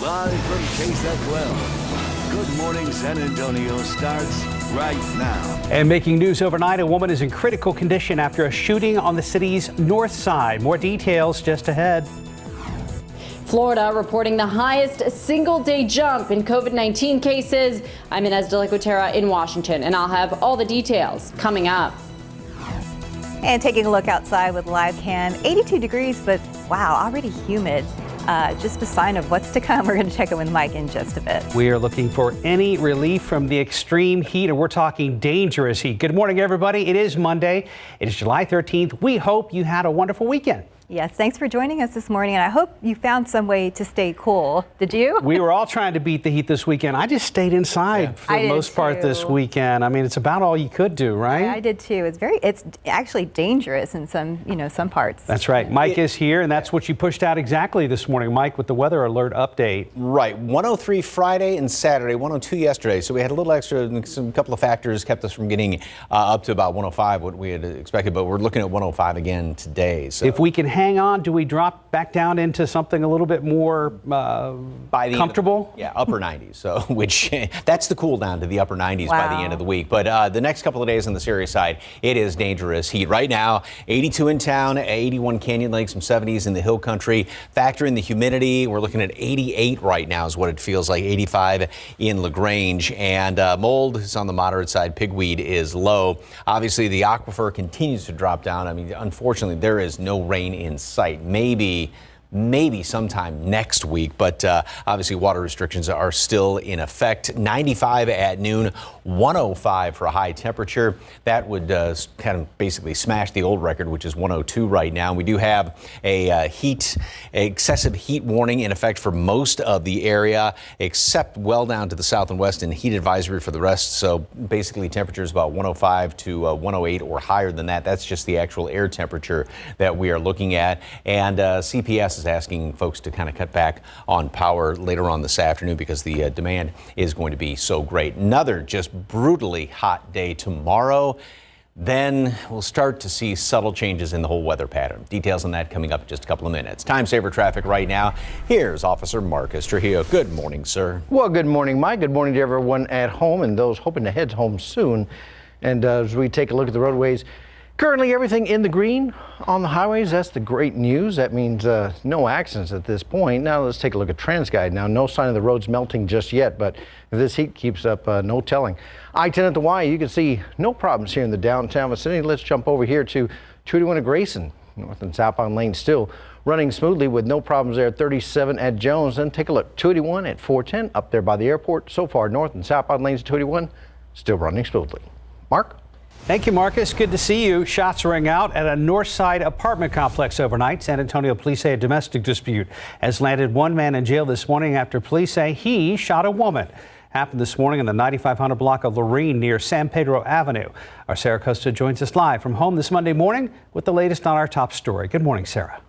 Live from KSAT 12. Good Morning San Antonio starts right now. And making news overnight, a woman is in critical condition after a shooting on the city's north side. More details just ahead. Florida reporting the highest single-day jump in COVID-19 cases. I'm Inez de la Cuetara in Washington, and I'll have all the details coming up. And taking a look outside with live cam, 82 degrees, but wow, already humid. Just a sign of what's to come. We're going to check in with Mike in just a bit. We are looking for any relief from the extreme heat, and we're talking dangerous heat. Good morning, everybody. It is Monday. It is July 13th. We hope you had a wonderful weekend. Yes, thanks for joining us this morning, and I hope you found some way to stay cool. Did you? We were all trying to beat the heat this weekend. I just stayed inside for the most part this weekend. I mean, it's about all you could do, right? I did too. It's actually dangerous in some parts. That's right. Mike is here, and that's what you pushed out exactly this morning, Mike, with the weather alert update. Right. 103 Friday and Saturday, 102 yesterday. So we had a little extra, some couple of factors kept us from getting up to about 105, what we had expected, but we're looking at 105 again today. So if we can hang on, do we drop back down into something a little bit more comfortable? Upper 90s. So which that's the cool down to the upper 90s by the end of the week. But the next couple of days on the serious side, it is dangerous heat. Right now, 82 in town, 81 Canyon Lake, some 70s in the hill country. Factor in the humidity, we're looking at 88 right now is what it feels like, 85 in LaGrange. And mold is on the moderate side, pigweed is low. Obviously, the aquifer continues to drop down. I mean, unfortunately, there is no rain in sight. Maybe sometime next week, but obviously water restrictions are still in effect. 95 at noon, 105 for a high temperature. That would kind of basically smash the old record, which is 102 right now. We do have a excessive heat warning in effect for most of the area, except well down to the south and west, and heat advisory for the rest. So basically temperatures about 105 to 108 or higher than that. That's just the actual air temperature that we are looking at. And CPS is asking folks to kind of cut back on power later on this afternoon because the demand is going to be so great. Another just brutally hot day tomorrow. Then we'll start to see subtle changes in the whole weather pattern. Details on that coming up in just a couple of minutes. Time saver traffic right now. Here's Officer Marcus Trujillo. Good morning, sir. Well, good morning, Mike. Good morning to everyone at home and those hoping to head home soon. And as we take a look at the roadways, currently everything in the green on the highways. That's the great news. That means no accidents at this point. Now let's take a look at TransGuide. Now, no sign of the roads melting just yet, but if this heat keeps up, no telling. I-10 at the Y, you can see no problems here in the downtown vicinity. Let's jump over here to 281 at Grayson. North and southbound lanes still running smoothly with no problems there. 37 at Jones. Then take a look. 281 at 410 up there by the airport. So far, north and southbound lanes 281 still running smoothly. Mark? Thank you, Marcus. Good to see you. Shots rang out at a Northside apartment complex overnight. San Antonio police say a domestic dispute has landed one man in jail this morning after police say he shot a woman. Happened this morning in the 9500 block of Lorene near San Pedro Avenue. Our Sarah Costa joins us live from home this Monday morning with the latest on our top story. Good morning, Sarah.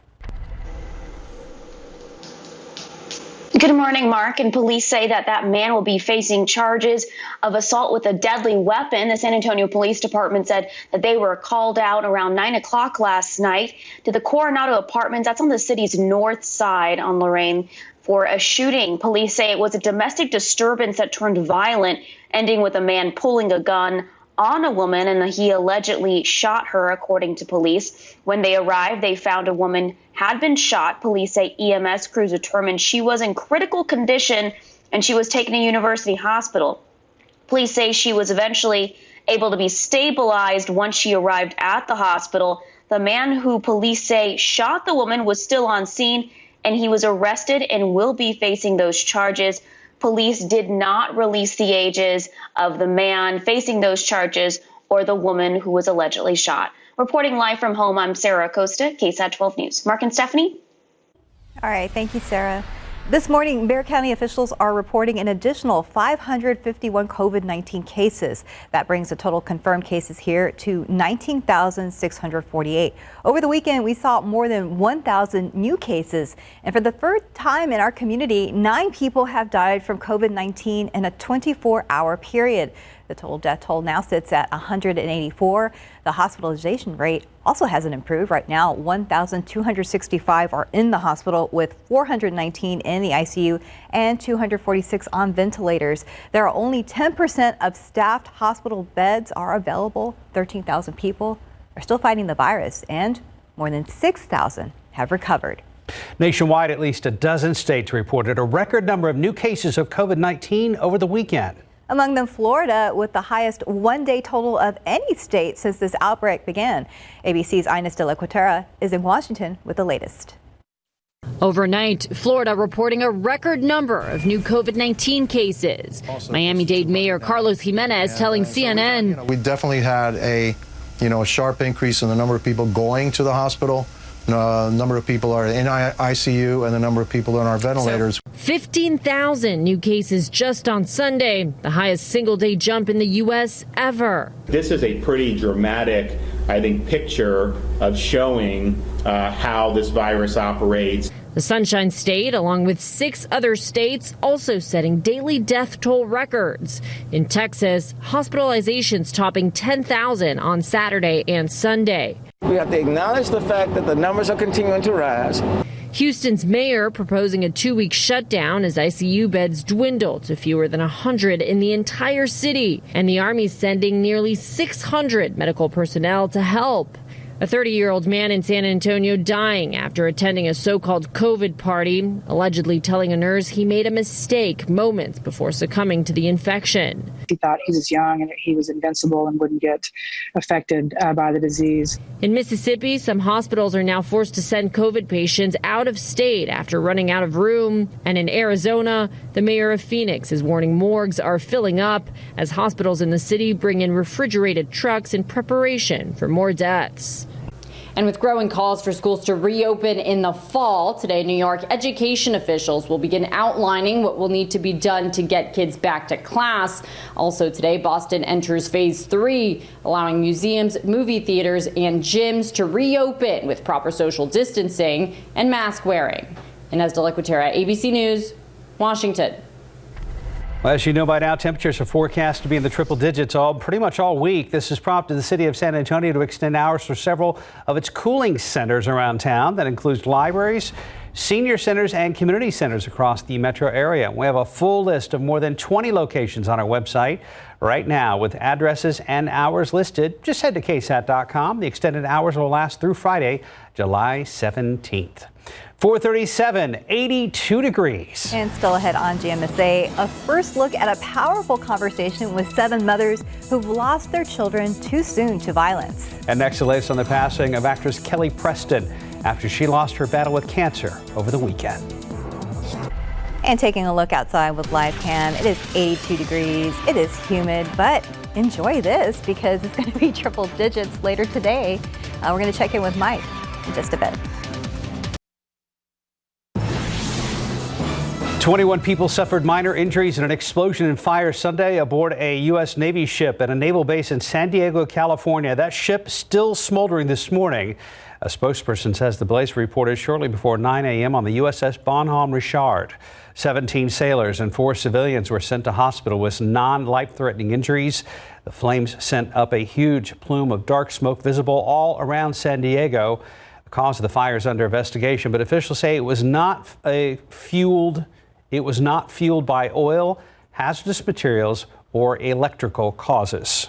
Good morning, Mark. And police say that man will be facing charges of assault with a deadly weapon. The San Antonio Police Department said that they were called out around 9 o'clock last night to the Coronado Apartments. That's on the city's north side on Lorraine for a shooting. Police say it was a domestic disturbance that turned violent, ending with a man pulling a gun on a woman, and he allegedly shot her, according to police. When they arrived, they found a woman had been shot. Police say EMS crews determined she was in critical condition and she was taken to University Hospital. Police say she was eventually able to be stabilized once she arrived at the hospital. The man who police say shot the woman was still on scene, and he was arrested and will be facing those charges. Police did not release the ages of the man facing those charges or the woman who was allegedly shot. Reporting live from home, I'm Sarah Costa, KSAT 12 News. Mark and Stephanie. All right, thank you, Sarah. This morning, Bexar County officials are reporting an additional 551 COVID-19 cases. That brings the total confirmed cases here to 19,648. Over the weekend, we saw more than 1,000 new cases. And for the first time in our community, 9 people have died from COVID-19 in a 24-hour period. The total death toll now sits at 184. The hospitalization rate also hasn't improved. Right now, 1,265 are in the hospital, with 419 in the ICU and 246 on ventilators. There are only 10% of staffed hospital beds are available. 13,000 people are still fighting the virus, and more than 6,000 have recovered. Nationwide, at least a dozen states reported a record number of new cases of COVID-19 over the weekend. Among them, Florida, with the highest one-day total of any state since this outbreak began. ABC's Ines de la Cuetara is in Washington with the latest. Overnight, Florida reporting a record number of new COVID-19 cases. Miami-Dade Mayor Carlos Jimenez telling CNN. We definitely had a sharp increase in the number of people going to the hospital. Number of people are in ICU, and the number of people on our ventilators. 15,000 new cases just on Sunday, the highest single-day jump in the U.S. ever. This is a pretty dramatic, I think, picture of showing how this virus operates. The Sunshine State, along with 6 other states, also setting daily death toll records. In Texas, hospitalizations topping 10,000 on Saturday and Sunday. We have to acknowledge the fact that the numbers are continuing to rise. Houston's mayor proposing a 2-week shutdown as ICU beds dwindle to fewer than 100 in the entire city. And the Army sending nearly 600 medical personnel to help. A 30-year-old man in San Antonio dying after attending a so-called COVID party, allegedly telling a nurse he made a mistake moments before succumbing to the infection. He thought he was young and he was invincible and wouldn't get affected by the disease. In Mississippi, some hospitals are now forced to send COVID patients out of state after running out of room. And in Arizona, the mayor of Phoenix is warning morgues are filling up as hospitals in the city bring in refrigerated trucks in preparation for more deaths. And with growing calls for schools to reopen in the fall, today New York education officials will begin outlining what will need to be done to get kids back to class. Also today, Boston enters phase 3, allowing museums, movie theaters, and gyms to reopen with proper social distancing and mask wearing. Ines de la Cuetara, ABC News, Washington. Well, as you know by now, temperatures are forecast to be in the triple digits pretty much all week. This has prompted the city of San Antonio to extend hours for several of its cooling centers around town. That includes libraries, senior centers, and community centers across the metro area. We have a full list of more than 20 locations on our website right now with addresses and hours listed. Just head to KSAT.com. The extended hours will last through Friday, July 17th. 437, 82 degrees. And still ahead on GMSA, a first look at a powerful conversation with 7 mothers who've lost their children too soon to violence. And next, the latest on the passing of actress Kelly Preston after she lost her battle with cancer over the weekend. And taking a look outside with Live Cam, it is 82 degrees. It is humid, but enjoy this because it's going to be triple digits later today. We're going to check in with Mike in just a bit. 21 people suffered minor injuries in an explosion and fire Sunday aboard a U.S. Navy ship at a naval base in San Diego, California. That ship still smoldering this morning. A spokesperson says the blaze reported shortly before 9 a.m. on the USS Bonhomme Richard. 17 sailors and 4 civilians were sent to hospital with non-life-threatening injuries. The flames sent up a huge plume of dark smoke visible all around San Diego. The cause of the fire is under investigation, but officials say it was not fueled by oil, hazardous materials, or electrical causes.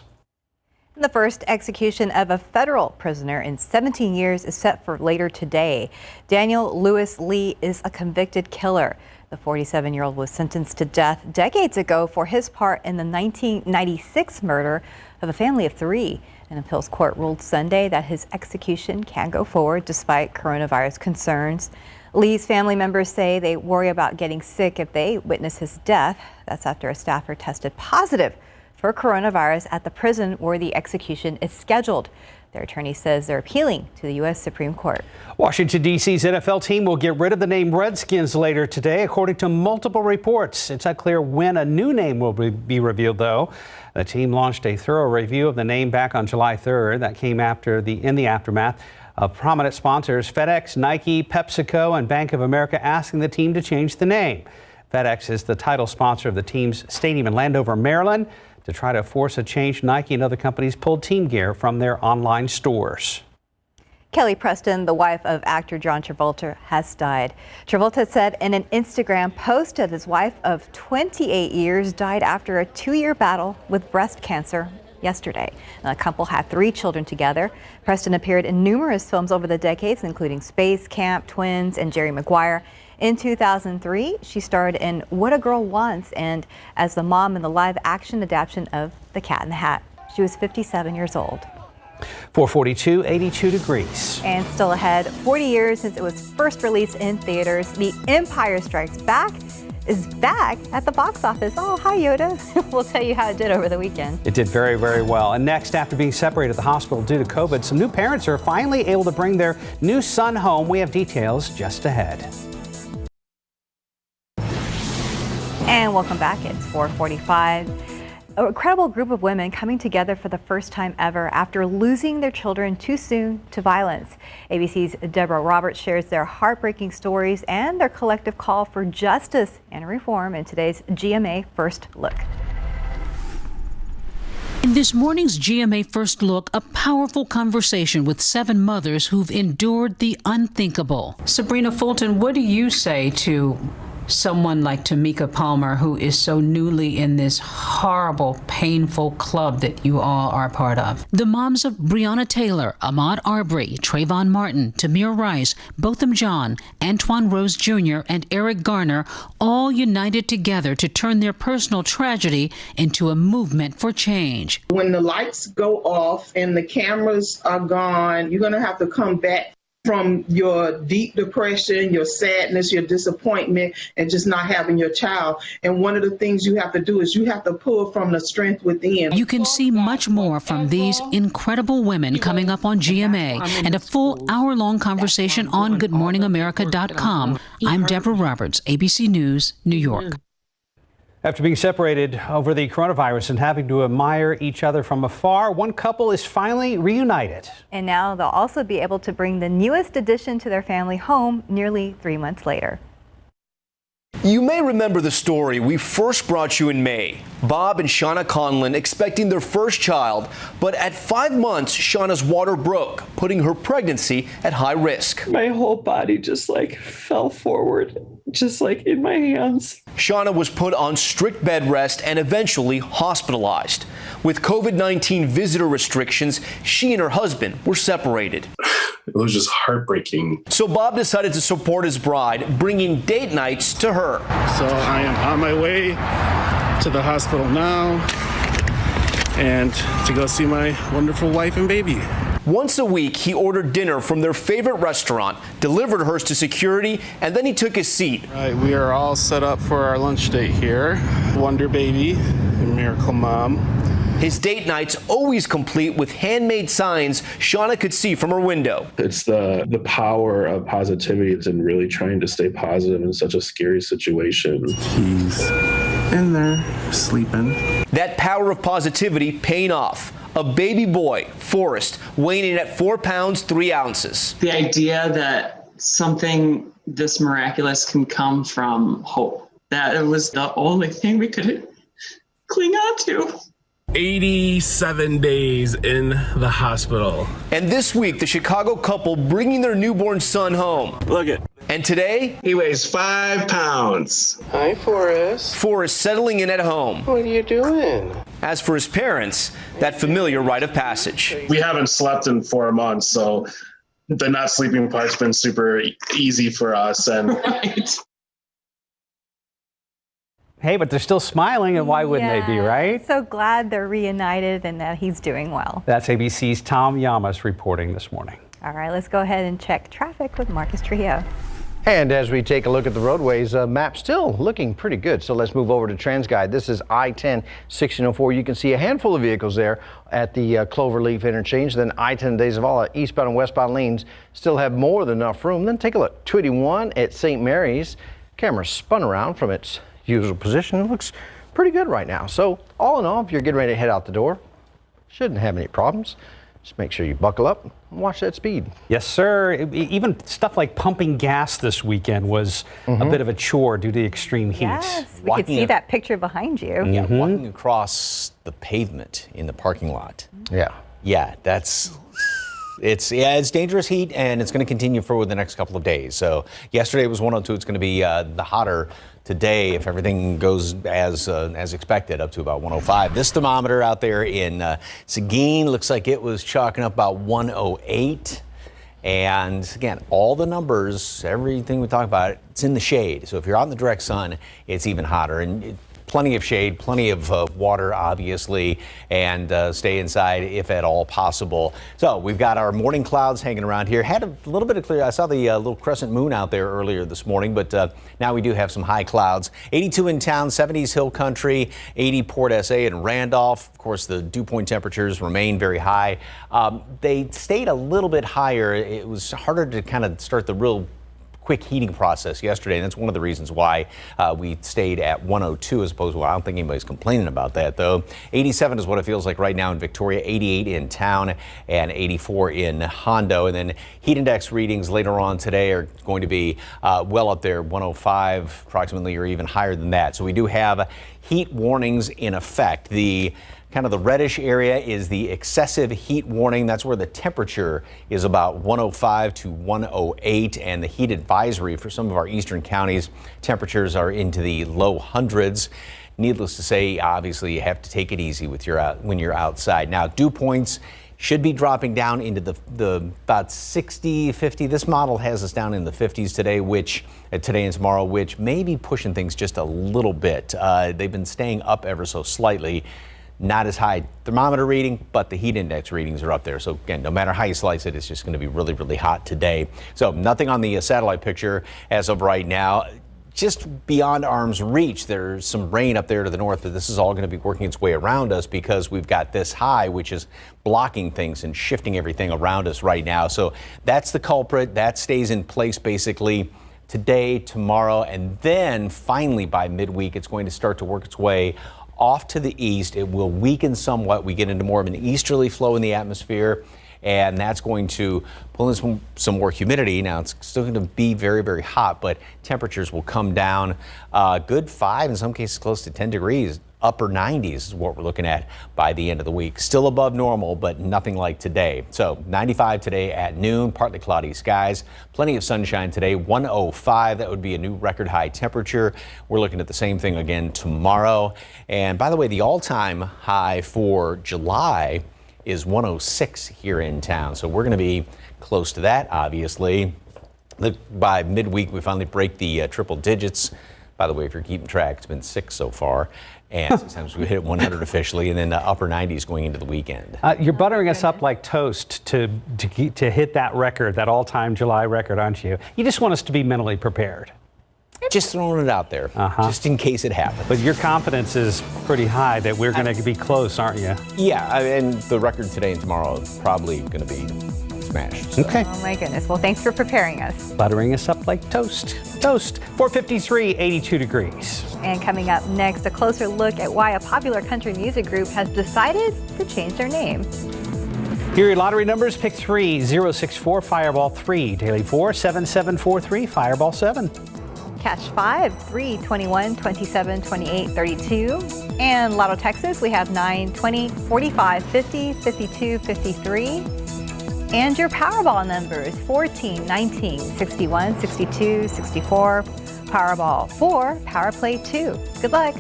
The first execution of a federal prisoner in 17 years is set for later today. Daniel Lewis Lee is a convicted killer. The 47-year-old was sentenced to death decades ago for his part in the 1996 murder of a family of 3. An appeals court ruled Sunday that his execution can go forward despite coronavirus concerns. Lee's family members say they worry about getting sick if they witness his death. That's after a staffer tested positive for coronavirus at the prison where the execution is scheduled. Their attorney says they're appealing to the U.S. Supreme Court. Washington, D.C.'s NFL team will get rid of the name Redskins later today, according to multiple reports. It's unclear when a new name will be revealed, though. The team launched a thorough review of the name back on July 3rd. That came in the aftermath of prominent sponsors FedEx, Nike, PepsiCo, and Bank of America asking the team to change the name. FedEx is the title sponsor of the team's stadium in Landover, Maryland. To try to force a change, Nike and other companies pulled team gear from their online stores. Kelly Preston, the wife of actor John Travolta, has died. Travolta said in an Instagram post that his wife of 28 years died after a 2-year battle with breast cancer yesterday. The couple had 3 children together. Preston appeared in numerous films over the decades, including Space Camp, Twins, and Jerry Maguire. In 2003, she starred in What a Girl Wants and as the mom in the live-action adaptation of The Cat in the Hat. She was 57 years old. 442, 82 degrees. And still ahead, 40 years since it was first released in theaters, The Empire Strikes Back is back at the box office. Oh, hi, Yoda. We'll tell you how it did over the weekend. It did very, very well. And next, after being separated at the hospital due to COVID, some new parents are finally able to bring their new son home. We have details just ahead. And welcome back. It's 4:45. An incredible group of women coming together for the first time ever after losing their children too soon to violence. ABC's Deborah Roberts shares their heartbreaking stories and their collective call for justice and reform in today's GMA First Look. In this morning's GMA First Look, a powerful conversation with 7 mothers who've endured the unthinkable. Sabrina Fulton, what do you say to someone like Tamika Palmer, who is so newly in this horrible, painful club that you all are part of? The moms of Breonna Taylor, Ahmaud Arbery, Trayvon Martin, Tamir Rice, Botham Jean, Antoine Rose Jr., and Eric Garner all united together to turn their personal tragedy into a movement for change. When the lights go off and the cameras are gone, you're going to have to come back from your deep depression, your sadness, your disappointment, and just not having your child. And one of the things you have to do is you have to pull from the strength within. You can see much more from these incredible women coming up on GMA and a full hour-long conversation on GoodMorningAmerica.com. I'm Deborah Roberts, ABC News, New York. After being separated over the coronavirus and having to admire each other from afar, one couple is finally reunited. And now they'll also be able to bring the newest addition to their family home nearly 3 months later. You may remember the story we first brought you in May. Bob and Shauna Conlon expecting their first child, but at 5 months, Shauna's water broke, putting her pregnancy at high risk. My whole body just fell forward, just in my hands. Shauna was put on strict bed rest and eventually hospitalized. With COVID-19 visitor restrictions, she and her husband were separated. It was just heartbreaking. So Bob decided to support his bride, bringing date nights to her. So I am on my way to the hospital now and to go see my wonderful wife and baby. Once a week, he ordered dinner from their favorite restaurant, delivered hers to security, and then he took his seat. We are all set up for our lunch date here. Wonder Baby and Miracle Mom. His date nights always complete with handmade signs Shauna could see from her window. It's the power of positivity and really trying to stay positive in such a scary situation. He's in there sleeping. That power of positivity paying off. A baby boy, Forrest, weighing in at 4 pounds, 3 ounces. The idea that something this miraculous can come from hope. That it was the only thing we could cling on to. 87 days in the hospital. And this week, the Chicago couple bringing their newborn son home. Look it. And today, he weighs 5 pounds. Hi, Forrest. Forrest settling in at home. What are you doing? As for his parents, that familiar rite of passage. We haven't slept in 4 months, so the not sleeping part's been super easy for us. And Right. Hey, but they're still smiling, and why wouldn't they be, right? So glad they're reunited and that he's doing well. That's ABC's Tom Llamas reporting this morning. All right, let's go ahead and check traffic with Marcus Trujillo. And as we take a look at the roadways, map still looking pretty good. So let's move over to TransGuide. This is I-10 1604. You can see a handful of vehicles there at the Cloverleaf interchange. Then I-10 Days of all eastbound and westbound lanes still have more than enough room. Then take a look. 281 at St. Mary's. Camera spun around from its usual position. It looks pretty good right now. So all in all, if you're getting ready to head out the door, shouldn't have any problems. Just make sure you buckle up and watch that speed. Yes, sir. Even stuff like pumping gas this weekend was a bit of a chore due to the extreme heat. Yes, we could see that picture behind you. Yeah, walking across the pavement in the parking lot. Yeah, it's dangerous heat, and it's going to continue for the next couple of days. So yesterday was 102. It's going to be the hotter today if everything goes as expected, up to about 105. This thermometer out there in Seguin looks like it was chalking up about 108. And again, all the numbers, everything we talk about, it's in the shade. So if you're out in the direct sun, it's even hotter. And plenty of shade, plenty of water, obviously, and stay inside if at all possible. So we've got our morning clouds hanging around here. Had a little bit of clear. I saw the little crescent moon out there earlier this morning, but now we do have some high clouds. 82 in town, 70s Hill Country, 80 Port SA and Randolph. Of course, the dew point temperatures remain very high. They stayed a little bit higher. It was harder to kind of start the real quick heating process yesterday, and that's one of the reasons why we stayed at 102 as opposed to, well, I don't think anybody's complaining about that, though. 87 is what it feels like right now in Victoria, 88 in town, and 84 in Hondo. And then heat index readings later on today are going to be well up there, 105 approximately, or even higher than that. So we do have heat warnings in effect. Kind of the reddish area is the excessive heat warning. That's where the temperature is about 105 to 108, and the heat advisory for some of our eastern counties, temperatures are into the low hundreds. Needless to say, obviously, you have to take it easy with when you're outside. Now, dew points should be dropping down into the about 60, 50. This model has us down in the 50s today, today and tomorrow, which may be pushing things just a little bit. They've been staying up ever so slightly. Not as high thermometer reading, but the heat index readings are up there. So again, no matter how you slice it, it's just going to be really, really hot today. So nothing on the satellite picture as of right now. Just beyond arm's reach, there's some rain up there to the north, but this is all going to be working its way around us because we've got this high, which is blocking things and shifting everything around us right now. So that's the culprit. That stays in place basically today, tomorrow, and then finally by midweek, it's going to start to work its way off to the east. It will weaken somewhat. We get into more of an easterly flow in the atmosphere, and that's going to pull in some more humidity. Now, it's still going to be very, very hot, but temperatures will come down good 5, in some cases close to 10 degrees. Upper 90s is what we're looking at by the end of the week. Still above normal, but nothing like today. So 95 today at noon, partly cloudy skies, plenty of sunshine today, 105. That would be a new record high temperature. We're looking at the same thing again tomorrow. And by the way, the all-time high for July is 106 here in town. So we're going to be close to that, obviously. By midweek, we finally break the triple digits. By the way, if you're keeping track, it's been 6 so far. And sometimes we hit 100 officially, and then the upper 90s going into the weekend. You're buttering us up like toast to hit that record, that all-time July record, aren't you? You just want us to be mentally prepared. Just throwing it out there, just in case it happens. But your confidence is pretty high that we're going to be close, aren't you? Yeah, and the record today and tomorrow is probably going to be smashed. So. Okay. Oh my goodness. Well, thanks for preparing us. Buttering us up like toast. Toast. 453, 82 degrees. And coming up next, a closer look at why a popular country music group has decided to change their name. Here are your lottery numbers. Pick 3, 064, Fireball 3. Daily 4, 7743, Fireball 7. Cash 5, 3, 21, 27, 28, 32. And Lotto Texas, we have 9, 20, 45, 50, 52, 53. And your Powerball numbers, 14, 19, 61, 62, 64. Powerball 4, Power Play 2. Good luck.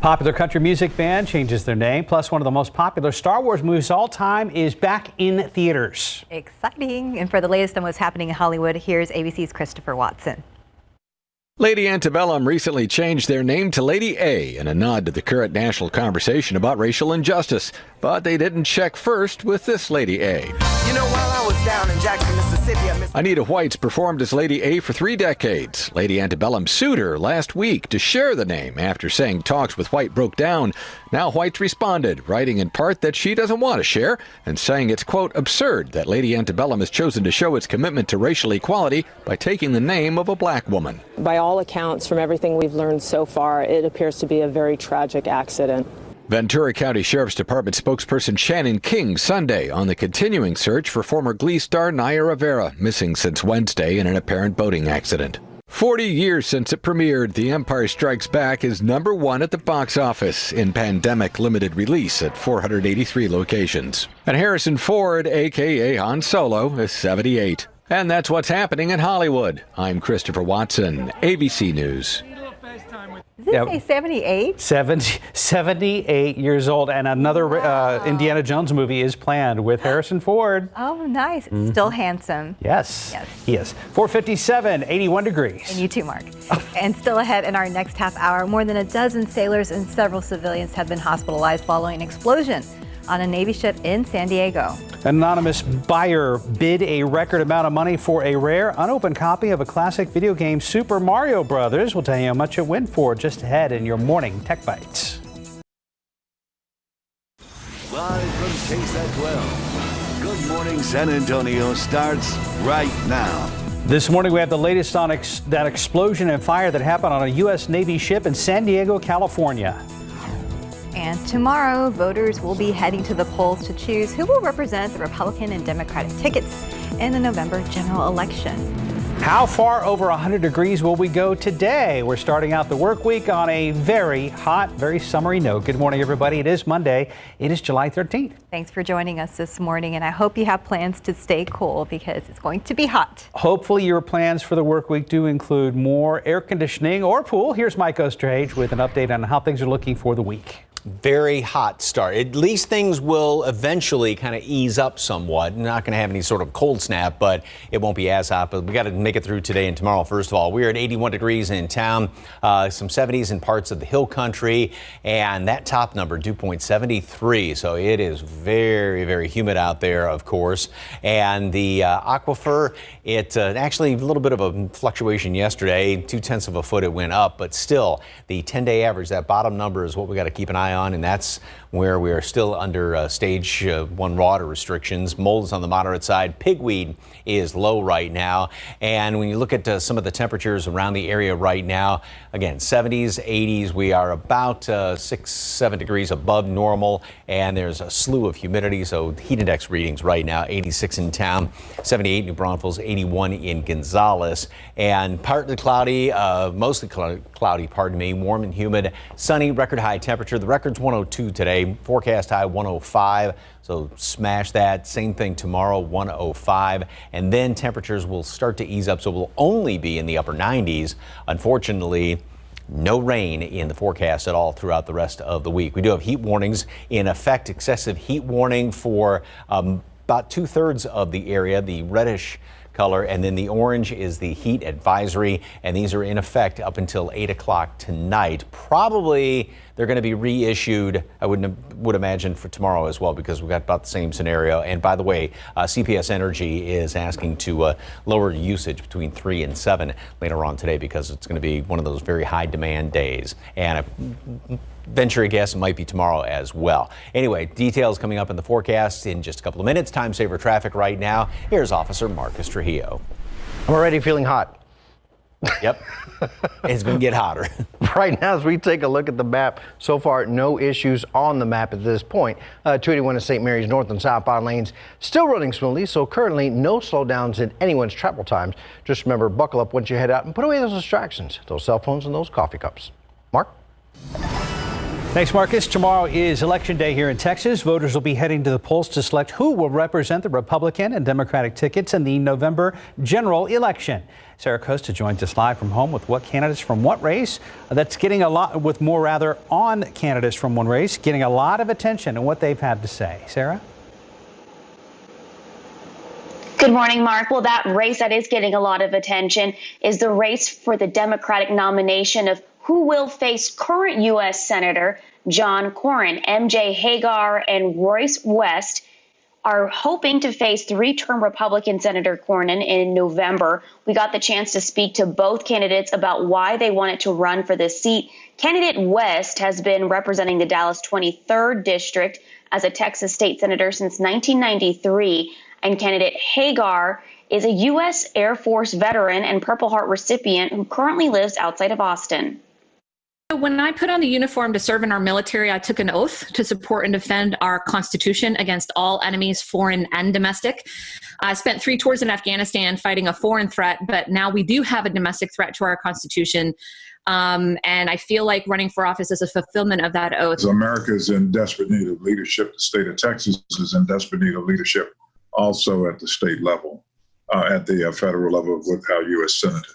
Popular country music band changes their name. Plus, one of the most popular Star Wars movies of all time is back in theaters. Exciting. And for the latest on what's happening in Hollywood, here's ABC's Christopher Watson. Lady Antebellum recently changed their name to Lady A in a nod to the current national conversation about racial injustice. But they didn't check first with this Lady A. You know, while I was down in Jackson, Mississippi, Anita White's performed as Lady A for 3 decades. Lady Antebellum sued her last week to share the name after saying talks with White broke down. Now White's responded, writing in part that she doesn't want to share and saying it's, quote, absurd that Lady Antebellum has chosen to show its commitment to racial equality by taking the name of a black woman. By all accounts, from everything we've learned so far, it appears to be a very tragic accident. Ventura County Sheriff's Department spokesperson Shannon King Sunday on the continuing search for former Glee star Naya Rivera, missing since Wednesday in an apparent boating accident. 40 years since it premiered, The Empire Strikes Back is #1 at the box office in pandemic limited release at 483 locations. And Harrison Ford, a.k.a. Han Solo, is 78. And that's what's happening in Hollywood. I'm Christopher Watson, ABC News. Did it say 78? 78 years old, and another Indiana Jones movie is planned with Harrison Ford. Oh, nice. Still handsome. Yes, he is. 4:57, 81 degrees. And you too, Mark. And still ahead in our next half hour, more than a dozen sailors and several civilians have been hospitalized following an explosion on a Navy ship in San Diego. An anonymous buyer bid a record amount of money for a rare, unopened copy of a classic video game, Super Mario Brothers. We'll tell you how much it went for just ahead in your morning Tech Bites. Live from KSAT 12. Good Morning San Antonio starts right now. This morning, we have the latest on that explosion and fire that happened on a U.S. Navy ship in San Diego, California. And tomorrow, voters will be heading to the polls to choose who will represent the Republican and Democratic tickets in the November general election. How far over 100 degrees will we go today? We're starting out the work week on a very hot, very summery note. Good morning, everybody. It is Monday. It is July 13th. Thanks for joining us this morning, and I hope you have plans to stay cool because it's going to be hot. Hopefully your plans for the work week do include more air conditioning or pool. Here's Mike Ostrage with an update on how things are looking for the week. Very hot start. At least things will eventually kind of ease up somewhat. Not going to have any sort of cold snap, but it won't be as hot. But we got to make it through today and tomorrow. First of all, we're at 81 degrees in town, some 70s in parts of the hill country, and that top number, dew point 73. So it is very, very humid out there, of course. And the aquifer, it actually a little bit of a fluctuation yesterday. 0.2 of a foot it went up, but still the 10-day average, that bottom number is what we got to keep an eye on, and that's where we are still under stage 1 water restrictions. Mold is on the moderate side. Pigweed is low right now. And when you look at some of the temperatures around the area right now, again, 70s, 80s, we are about 6-7 degrees above normal, and there's a slew of humidity. So heat index readings right now, 86 in town, 78 New Braunfels, 81 in Gonzales, and partly cloudy, mostly cloudy, pardon me, warm and humid, sunny, record high temperature. The record's 102 today, forecast high 105. So smash that. Same thing tomorrow, 105. And then temperatures will start to ease up, so we'll only be in the upper 90s. Unfortunately, no rain in the forecast at all throughout the rest of the week. We do have heat warnings in effect, excessive heat warning for about 2/3 of the area, the reddish color, and then the orange is the heat advisory, and these are in effect up until 8 o'clock tonight. Probably they're going to be reissued, I would imagine, for tomorrow as well, because we've got about the same scenario. And by the way, CPS Energy is asking to lower usage between 3 and 7 later on today, because it's going to be one of those very high demand days. And venture a guess, it might be tomorrow as well. Anyway, details coming up in the forecast in just a couple of minutes. Time saver traffic right now. Here's Officer Marcus Trujillo. I'm already feeling hot. Yep. It's going to get hotter. Right now, as we take a look at the map, so far, no issues on the map at this point. 281 to St. Mary's north and southbound lanes still running smoothly, so currently no slowdowns in anyone's travel times. Just remember, buckle up once you head out and put away those distractions, those cell phones and those coffee cups. Mark? Thanks, Marcus. Tomorrow is Election Day here in Texas. Voters will be heading to the polls to select who will represent the Republican and Democratic tickets in the November general election. Sarah Costa joins us live from home with what candidates from what race. That's getting a lot, with more rather on candidates from one race, getting a lot of attention and what they've had to say. Sarah? Good morning, Mark. Well, that race that is getting a lot of attention is the race for the Democratic nomination of who will face current U.S. Senator John Cornyn. MJ Hagar and Royce West are hoping to face three-term Republican Senator Cornyn in November. We got the chance to speak to both candidates about why they wanted to run for this seat. Candidate West has been representing the Dallas 23rd District as a Texas state senator since 1993, and candidate Hagar is a U.S. Air Force veteran and Purple Heart recipient who currently lives outside of Austin. When I put on the uniform to serve in our military, I took an oath to support and defend our Constitution against all enemies, foreign and domestic. I spent 3 tours in Afghanistan fighting a foreign threat, but now we do have a domestic threat to our Constitution. And I feel like running for office is a fulfillment of that oath. America is in desperate need of leadership. The state of Texas is in desperate need of leadership also at the state level, at the federal level with our U.S. Senator.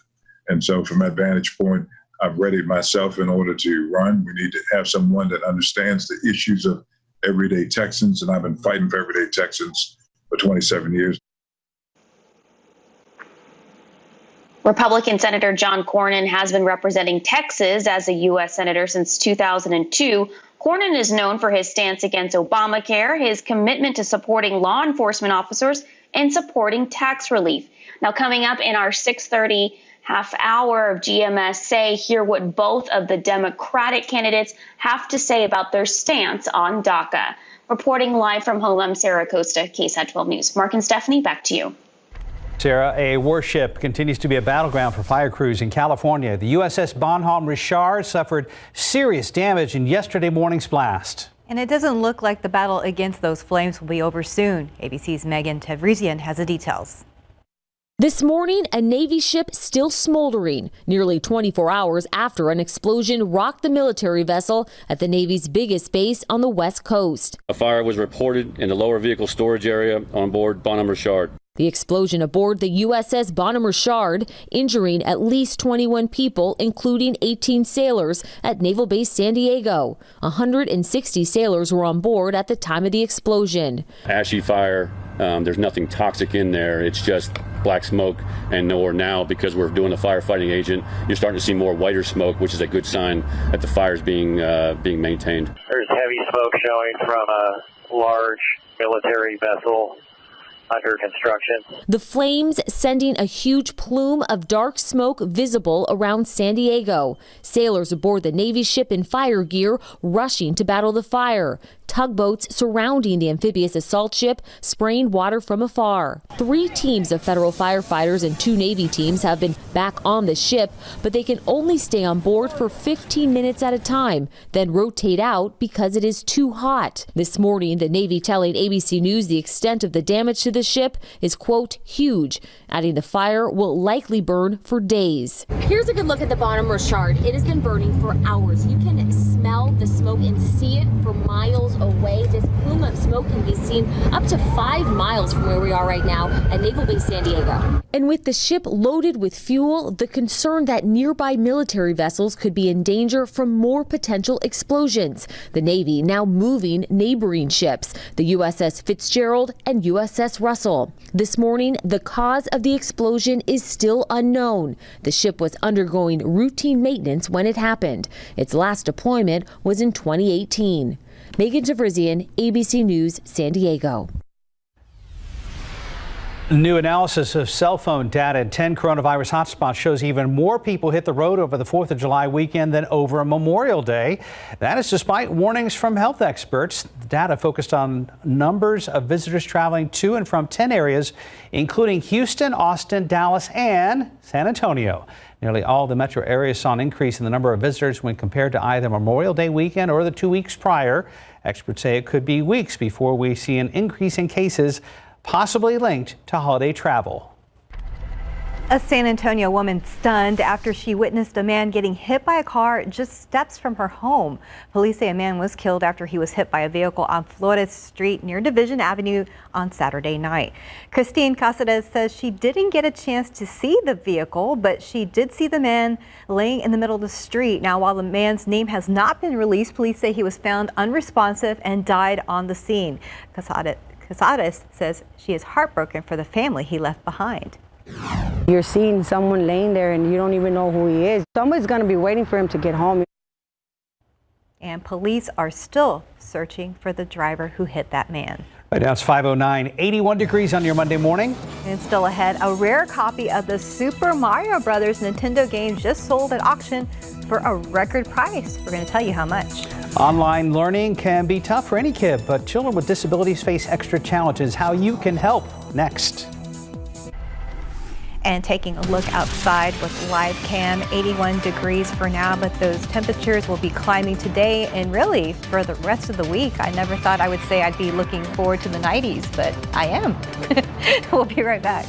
And so from that vantage point, I've readied myself in order to run. We need to have someone that understands the issues of everyday Texans, and I've been fighting for everyday Texans for 27 years. Republican Senator John Cornyn has been representing Texas as a U.S. Senator since 2002. Cornyn is known for his stance against Obamacare, his commitment to supporting law enforcement officers, and supporting tax relief. Now, coming up in our 6:30 half hour of GMS, hear what both of the Democratic candidates have to say about their stance on DACA. Reporting live from home, I'm Sarah Costa, KSAT 12 News. Mark and Stephanie, back to you. Sarah, a warship continues to be a battleground for fire crews in California. The USS Bonhomme Richard suffered serious damage in yesterday morning's blast. And it doesn't look like the battle against those flames will be over soon. ABC's Megan Tevrizian has the details. This morning, a Navy ship still smoldering, nearly 24 hours after an explosion rocked the military vessel at the Navy's biggest base on the West Coast. A fire was reported in the lower vehicle storage area on board Bonhomme Richard. The explosion aboard the USS Bonhomme Richard, injuring at least 21 people, including 18 sailors at Naval Base San Diego. 160 sailors were on board at the time of the explosion. Ashy fire. There's nothing toxic in there. It's just black smoke. And now, because we're doing the firefighting agent, you're starting to see more whiter smoke, which is a good sign that the fire is being maintained. There's heavy smoke showing from a large military vessel under construction. The flames sending a huge plume of dark smoke visible around San Diego. Sailors aboard the Navy ship in fire gear rushing to battle the fire. Tugboats surrounding the amphibious assault ship, spraying water from afar. 3 teams of federal firefighters and 2 Navy teams have been back on the ship, but they can only stay on board for 15 minutes at a time, then rotate out because it is too hot. This morning, the Navy telling ABC News the extent of the damage to the ship is, quote, huge, adding the fire will likely burn for days. Here's a good look at the Bonhomme Richard. It has been burning for hours. You can smell the smoke and see it for miles away. This plume of smoke can be seen up to 5 miles from where we are right now at Naval Base San Diego. And with the ship loaded with fuel, the concern that nearby military vessels could be in danger from more potential explosions. The Navy now moving neighboring ships, the USS Fitzgerald and USS Russell. This morning, the cause of the explosion is still unknown. The ship was undergoing routine maintenance when it happened. Its last deployment was in 2018. Megan Tevrizian, ABC News, San Diego. New analysis of cell phone data in 10 coronavirus hotspots shows even more people hit the road over the 4th of July weekend than over Memorial Day. That is despite warnings from health experts. The data focused on numbers of visitors traveling to and from 10 areas, including Houston, Austin, Dallas, and San Antonio. Nearly all the metro areas saw an increase in the number of visitors when compared to either Memorial Day weekend or the 2 weeks prior. Experts say it could be weeks before we see an increase in cases, possibly linked to holiday travel. A San Antonio woman stunned after she witnessed a man getting hit by a car just steps from her home. Police say a man was killed after he was hit by a vehicle on Flores Street near Division Avenue on Saturday night. Christine Casares says she didn't get a chance to see the vehicle, but she did see the man laying in the middle of the street. Now, while the man's name has not been released, police say he was found unresponsive and died on the scene. Casares says she is heartbroken for the family he left behind. You're seeing someone laying there and you don't even know who he is. Somebody's going to be waiting for him to get home. And police are still searching for the driver who hit that man. Right now it's 5:09, 81 degrees on your Monday morning. And still ahead, a rare copy of the Super Mario Brothers Nintendo game just sold at auction for a record price. We're going to tell you how much. Online learning can be tough for any kid, but children with disabilities face extra challenges. How you can help next. And taking a look outside with live cam, 81 degrees for now, but those temperatures will be climbing today and really for the rest of the week. I never thought I would say I'd be looking forward to the 90s, but I am. We'll be right back.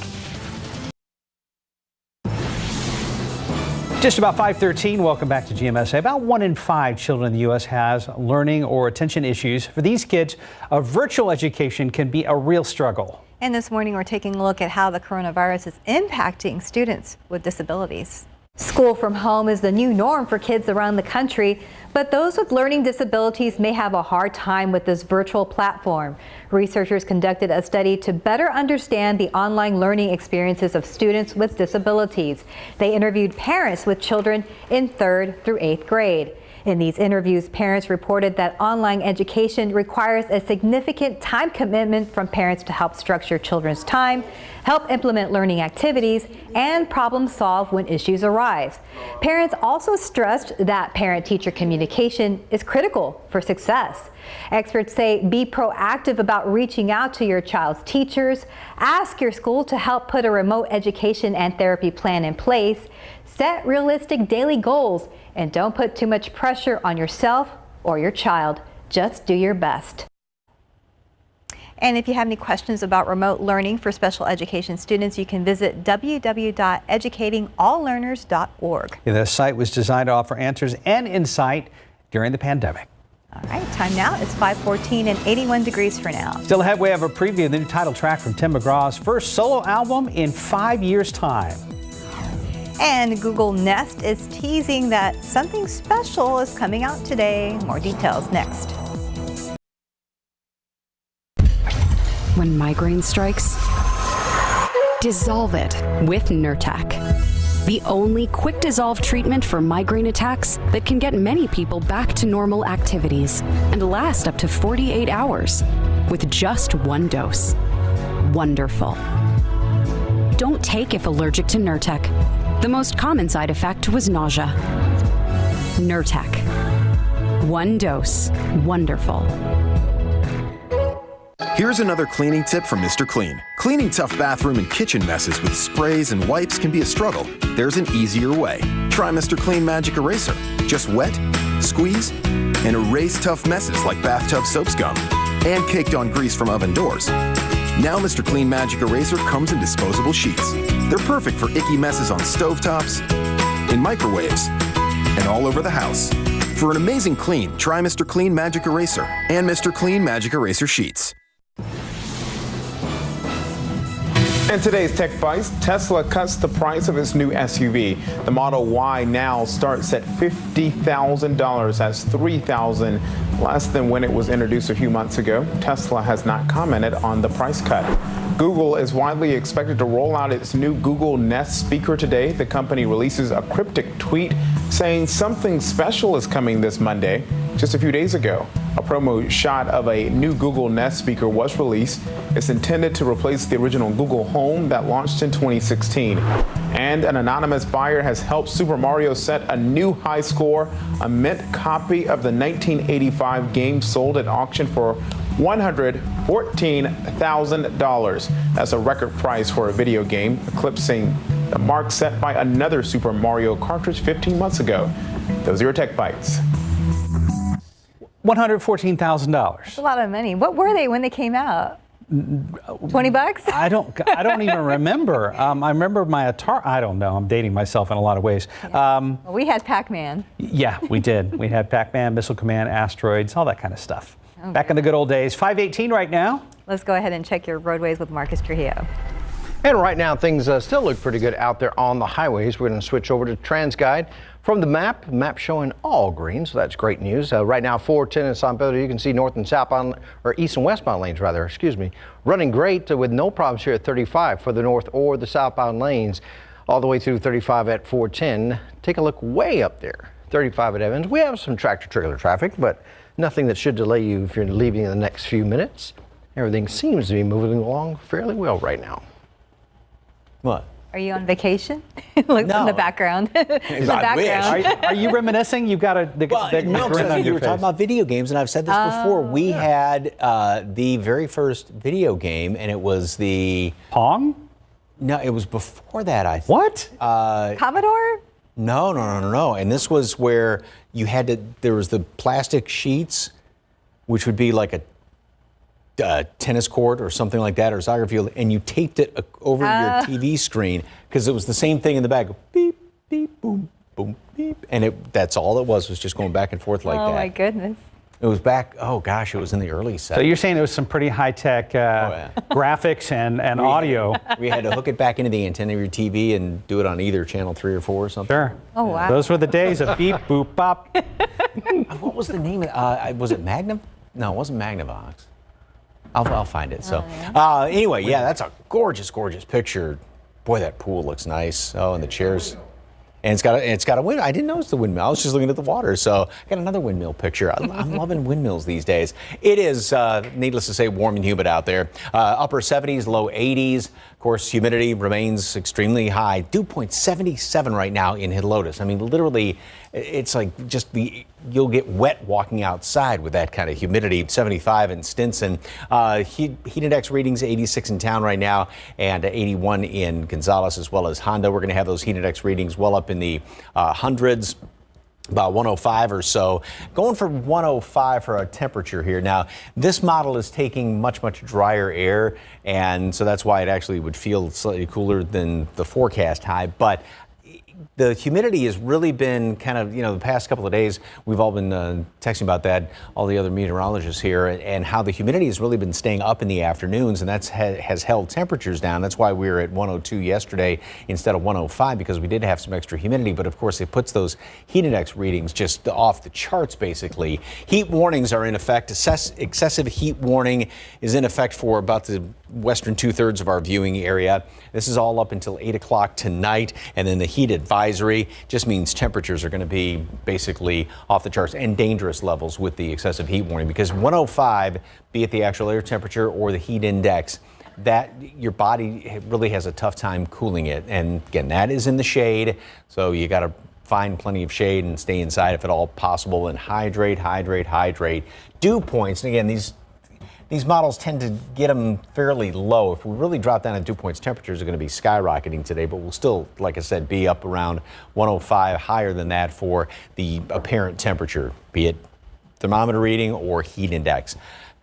Just about 5:13. Welcome back to GMSA. About 1 in 5 children in the U.S. has learning or attention issues. For these kids, a virtual education can be a real struggle. And this morning, we're taking a look at how the coronavirus is impacting students with disabilities. School from home is the new norm for kids around the country, but those with learning disabilities may have a hard time with this virtual platform. Researchers conducted a study to better understand the online learning experiences of students with disabilities. They interviewed parents with children in 3rd through 8th grade. In these interviews, parents reported that online education requires a significant time commitment from parents to help structure children's time, help implement learning activities, and problem solve when issues arise. Parents also stressed that parent-teacher communication is critical for success. Experts say be proactive about reaching out to your child's teachers, ask your school to help put a remote education and therapy plan in place, set realistic daily goals, and don't put too much pressure on yourself or your child. Just do your best. And if you have any questions about remote learning for special education students, you can visit www.educatingalllearners.org. The site was designed to offer answers and insight during the pandemic. All right, time now. It's 5:14 and 81 degrees for now. Still ahead, we have a preview of the new title track from Tim McGraw's first solo album in 5 years' time. And Google Nest is teasing that something special is coming out today. More details next. When migraine strikes, dissolve it with Nurtec. The only quick dissolve treatment for migraine attacks that can get many people back to normal activities and last up to 48 hours with just 1 dose. Wonderful. Don't take if allergic to Nurtec. The most common side effect was nausea. Nurtec. 1 dose. Wonderful. Here's another cleaning tip from Mr. Clean. Cleaning tough bathroom and kitchen messes with sprays and wipes can be a struggle. There's an easier way. Try Mr. Clean Magic Eraser. Just wet, squeeze, and erase tough messes like bathtub soap scum and caked on grease from oven doors. Now Mr. Clean Magic Eraser comes in disposable sheets. They're perfect for icky messes on stovetops, in microwaves, and all over the house. For an amazing clean, try Mr. Clean Magic Eraser and Mr. Clean Magic Eraser Sheets. In today's Tech Bites, Tesla cuts the price of its new SUV. The Model Y now starts at $50,000. That's $3,000 less than when it was introduced a few months ago. Tesla has not commented on the price cut. Google is widely expected to roll out its new Google Nest speaker today. The company releases a cryptic tweet saying something special is coming this Monday. Just a few days ago, a promo shot of a new Google Nest speaker was released. It's intended to replace the original Google Home that launched in 2016. And an anonymous buyer has helped Super Mario set a new high score. A mint copy of the 1985 game sold at auction for $114,000. That's a record price for a video game, eclipsing the mark set by another Super Mario cartridge 15 months ago. Those are your Tech Bites. $114,000. That's a lot of money. What were they when they came out? $20? I don't even remember. I remember my Atari. I don't know. I'm dating myself in a lot of ways. Yeah. Well, we had Pac-Man. Yeah, we did. We had Pac-Man, Missile Command, Asteroids, all that kind of stuff. Okay. Back in the good old days. 5:18 right now. Let's go ahead and check your roadways with Marcus Trujillo. And right now, things still look pretty good out there on the highways. We're going to switch over to TransGuide. From the map showing all green, so that's great news. Right now, 410 in San Pedro, you can see north and southbound, or east and westbound lanes rather, running great with no problems here at 35 for the north or the southbound lanes, all the way through 35 at 410. Take a look way up there, 35 at Evans. We have some tractor-trailer traffic, but nothing that should delay you if you're leaving in the next few minutes. Everything seems to be moving along fairly well right now. What? Are you on vacation? Looks in the background. Are you reminiscing? You've got you were talking about video games, and I've said this before. We had the very first video game, and it was the Pong. No, it was before that, I think. What? Commodore? No. And this was where you had to, there was the plastic sheets, which would be like a tennis court or something like that, or a soccer field, and you taped it over your TV screen because it was the same thing in the back. Beep, beep, boom, boom, beep. And that's all it was just going back and forth like that. Oh, my goodness. It was back, it was in the early 70s. So you're saying there was some pretty high-tech graphics and audio. We had to hook it back into the antenna of your TV and do it on either channel 3 or 4 or something. Sure. Oh, wow. Those were the days of beep, boop, bop. What was the name of was it Magnum? No, it wasn't Magnavox. I'll find it. So anyway, yeah, that's a gorgeous, gorgeous picture. Boy, that pool looks nice. Oh, and the chairs. And it's got a windmill. I didn't notice the windmill. I was just looking at the water. So I got another windmill picture. I'm loving windmills these days. It is, needless to say, warm and humid out there. Upper 70s, low 80s. Of course, humidity remains extremely high. Dew point 77 right now in Helotes. I mean, literally, it's like just you'll get wet walking outside with that kind of humidity. 75 in Stinson. Heat index readings 86 in town right now and 81 in Gonzales as well as Honda. We're going to have those heat index readings well up in the hundreds. About 105 or so. Going for 105 for our temperature here. Now, this model is taking much, much drier air, and so that's why it actually would feel slightly cooler than the forecast high. But the humidity has really been kind of, the past couple of days, we've all been texting about that, all the other meteorologists here, and how the humidity has really been staying up in the afternoons, and that has held temperatures down. That's why we were at 102 yesterday instead of 105, because we did have some extra humidity, but of course it puts those heat index readings just off the charts, basically. Heat warnings are in effect. Excessive heat warning is in effect for about the western 2/3 of our viewing area. This is all up until 8 o'clock tonight, and then the heat advisory just means temperatures are going to be basically off the charts and dangerous levels with the excessive heat warning, because 105, be it the actual air temperature or the heat index, that your body really has a tough time cooling it. And again, that is in the shade, so you got to find plenty of shade and stay inside if at all possible, and hydrate. Dew points, and again, these models tend to get them fairly low. If we really drop down at dew points, temperatures are going to be skyrocketing today, but we'll still, like I said, be up around 105, higher than that for the apparent temperature, be it thermometer reading or heat index.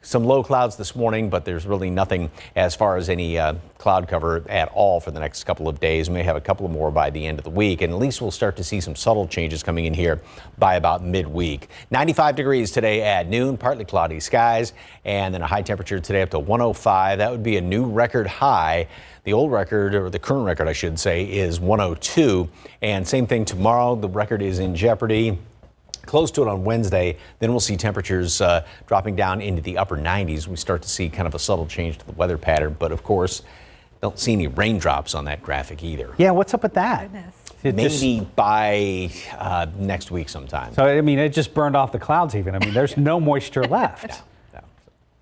Some low clouds this morning, but there's really nothing as far as any cloud cover at all for the next couple of days. We may have a couple more by the end of the week, and at least we'll start to see some subtle changes coming in here by about midweek. 95 degrees today at noon, partly cloudy skies, and then a high temperature today up to 105. That would be a new record high. The old record, or the current record, I should say, is 102. And same thing tomorrow. The record is in jeopardy. Close to it on Wednesday. Then we'll see temperatures dropping down into the upper 90s. We start to see kind of a subtle change to the weather pattern. But of course, don't see any raindrops on that graphic either. Yeah, what's up with that? Maybe by next week sometime. So, I mean, it just burned off the clouds even. I mean, there's no moisture left.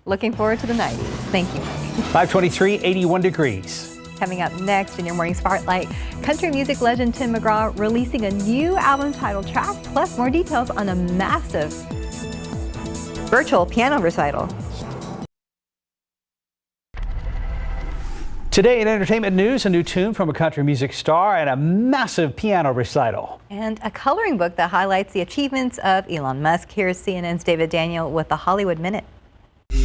Looking forward to the 90s. Thank you, Mike. 523, 81 degrees. Coming up next in your morning spotlight, country music legend Tim McGraw releasing a new album title track, plus more details on a massive virtual piano recital. Today in entertainment news, a new tune from a country music star and a massive piano recital. And a coloring book that highlights the achievements of Elon Musk. Here's CNN's David Daniel with the Hollywood Minute.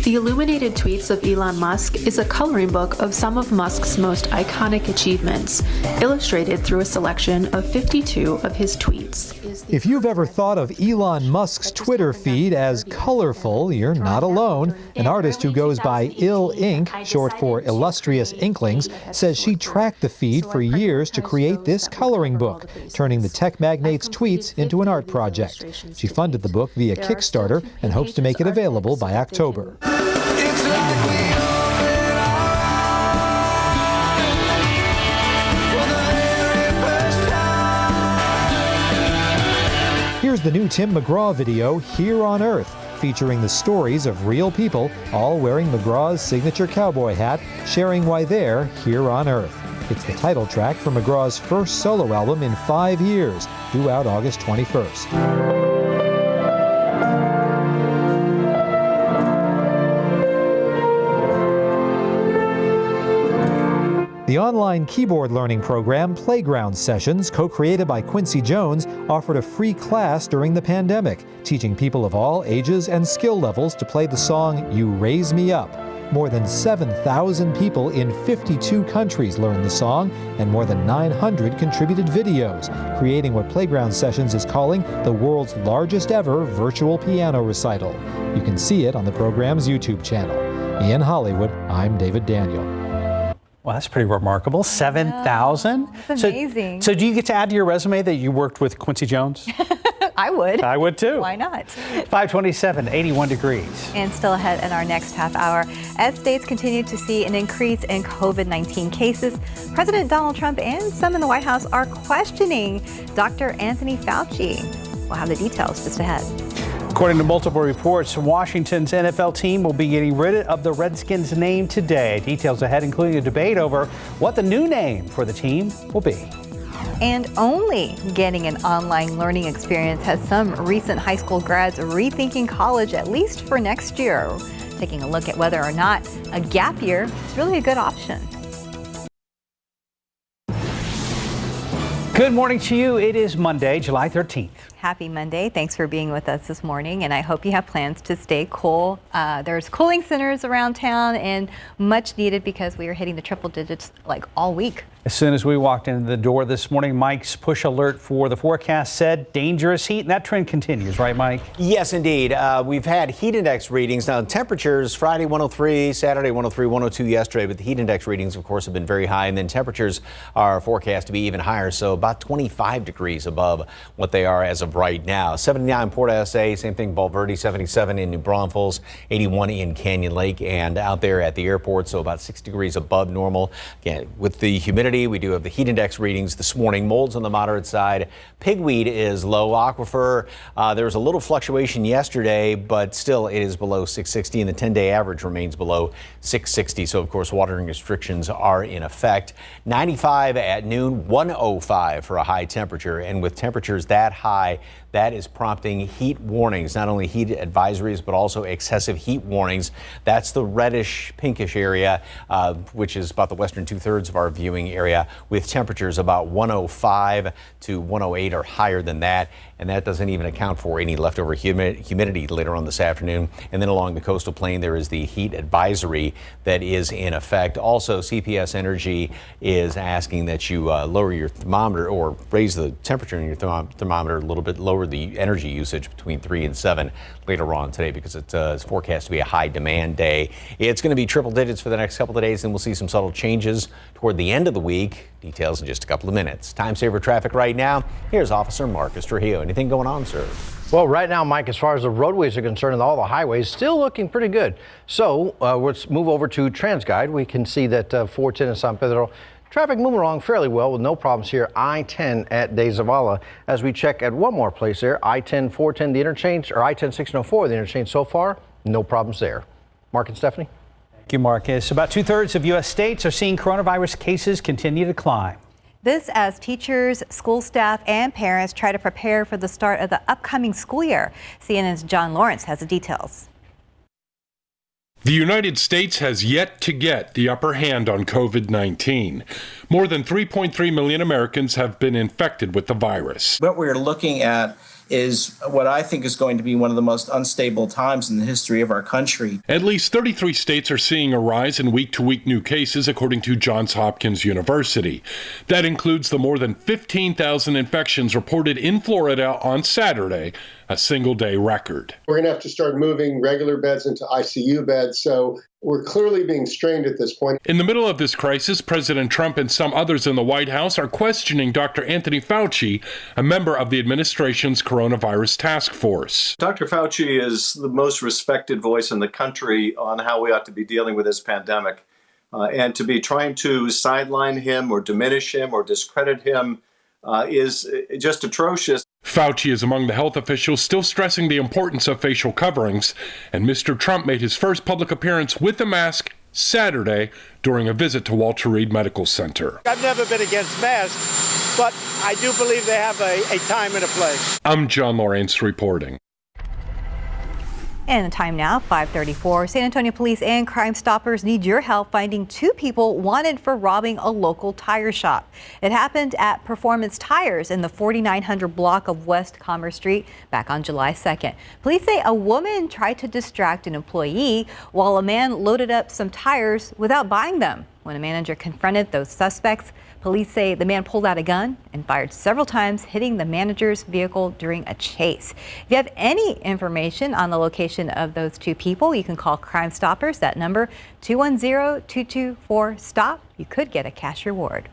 The Illuminated Tweets of Elon Musk is a coloring book of some of Musk's most iconic achievements, illustrated through a selection of 52 of his tweets. If you've ever thought of Elon Musk's Twitter feed as colorful, you're not alone. An artist who goes by Ill Ink, short for Illustrious Inklings, says she tracked the feed for years to create this coloring book, turning the tech magnate's tweets into an art project. She funded the book via Kickstarter and hopes to make it available by October. Here's the new Tim McGraw video, Here on Earth, featuring the stories of real people, all wearing McGraw's signature cowboy hat, sharing why they're here on Earth. It's the title track from McGraw's first solo album in 5 years, due out August 21st. The online online keyboard learning program Playground Sessions, co-created by Quincy Jones, offered a free class during the pandemic, teaching people of all ages and skill levels to play the song You Raise Me Up. More than 7,000 people in 52 countries learned the song, and more than 900 contributed videos, creating what Playground Sessions is calling the world's largest ever virtual piano recital. You can see it on the program's YouTube channel. In Hollywood, I'm David Daniel. Well, that's pretty remarkable. 7,000? That's amazing. So do you get to add to your resume that you worked with Quincy Jones? I would. I would too. Why not? 527, 81 degrees. And still ahead in our next half hour, as states continue to see an increase in COVID-19 cases, President Donald Trump and some in the White House are questioning Dr. Anthony Fauci. We'll have the details just ahead. According to multiple reports, Washington's NFL team will be getting rid of the Redskins name today. Details ahead, including a debate over what the new name for the team will be. And only getting an online learning experience has some recent high school grads rethinking college, at least for next year. Taking a look at whether or not a gap year is really a good option. Good morning to you. It is Monday, July 13th. Happy Monday. Thanks for being with us this morning, and I hope you have plans to stay cool. There's cooling centers around town and much needed because we are hitting the triple digits like all week. As soon as we walked into the door this morning, Mike's push alert for the forecast said dangerous heat, and that trend continues, right, Mike? Yes, indeed. We've had heat index readings. Now, temperatures Friday 103, Saturday 103, 102 yesterday, but the heat index readings, of course, have been very high, and then temperatures are forecast to be even higher, so about 25 degrees above what they are as of right now. 79 Port SA, same thing, Bulverde, 77 in New Braunfels, 81 in Canyon Lake, and out there at the airport, so about 6 degrees above normal. Again, with the humidity, we do have the heat index readings this morning. Mold's on the moderate side. Pigweed is low. Aquifer, there was a little fluctuation yesterday, but still it is below 660, and the 10-day average remains below 660. So, of course, watering restrictions are in effect. 95 at noon, 105 for a high temperature, and with temperatures that high, that is prompting heat warnings, not only heat advisories, but also excessive heat warnings. That's the reddish, pinkish area, which is about the western 2/3 of our viewing area, with temperatures about 105 to 108 or higher than that. And that doesn't even account for any leftover humidity later on this afternoon. And then along the coastal plain, there is the heat advisory that is in effect. Also, CPS Energy is asking that you lower your thermometer or raise the temperature in your thermometer a little bit, lower the energy usage between 3 and 7 later on today, because it's forecast to be a high demand day. It's going to be triple digits for the next couple of days, and we'll see some subtle changes toward the end of the week. Details in just a couple of minutes. Time saver traffic right now. Here's Officer Marcus Trujillo. Anything going on, sir? Well, right now, Mike, as far as the roadways are concerned and all the highways, still looking pretty good. So let's move over to TransGuide. We can see that 410 in San Pedro, traffic moving along fairly well with no problems here. I-10 at De Zavala. As we check at one more place there, I-10, 410, the interchange, or I-10, 1604, the interchange so far, no problems there. Mark and Stephanie? Thank you, Marcus. About 2/3 of U.S. states are seeing coronavirus cases continue to climb. This as teachers, school staff, and parents try to prepare for the start of the upcoming school year. CNN's John Lawrence has the details. The United States has yet to get the upper hand on COVID-19. More than 3.3 million Americans have been infected with the virus. What we're looking at is what I think is going to be one of the most unstable times in the history of our country. At least 33 states are seeing a rise in week-to-week new cases, according to Johns Hopkins University. That includes the more than 15,000 infections reported in Florida on Saturday, a single-day record. We're going to have to start moving regular beds into ICU beds, so we're clearly being strained at this point. In the middle of this crisis, President Trump and some others in the White House are questioning Dr. Anthony Fauci, a member of the administration's coronavirus task force. Dr. Fauci is the most respected voice in the country on how we ought to be dealing with this pandemic. And to be trying to sideline him or diminish him or discredit him is just atrocious. Fauci is among the health officials still stressing the importance of facial coverings, and Mr. Trump made his first public appearance with a mask Saturday during a visit to Walter Reed Medical Center. I've never been against masks, but I do believe they have a time and a place. I'm John Lawrence reporting. And the time now, 5:34. San Antonio police and Crime Stoppers need your help finding 2 people wanted for robbing a local tire shop. It happened at Performance Tires in the 4900 block of West Commerce Street back on July 2nd. Police say a woman tried to distract an employee while a man loaded up some tires without buying them. When a manager confronted those suspects, police say the man pulled out a gun and fired several times, hitting the manager's vehicle during a chase. If you have any information on the location of those 2 people, you can call Crime Stoppers. That number, 210-224-STOP. You could get a cash reward.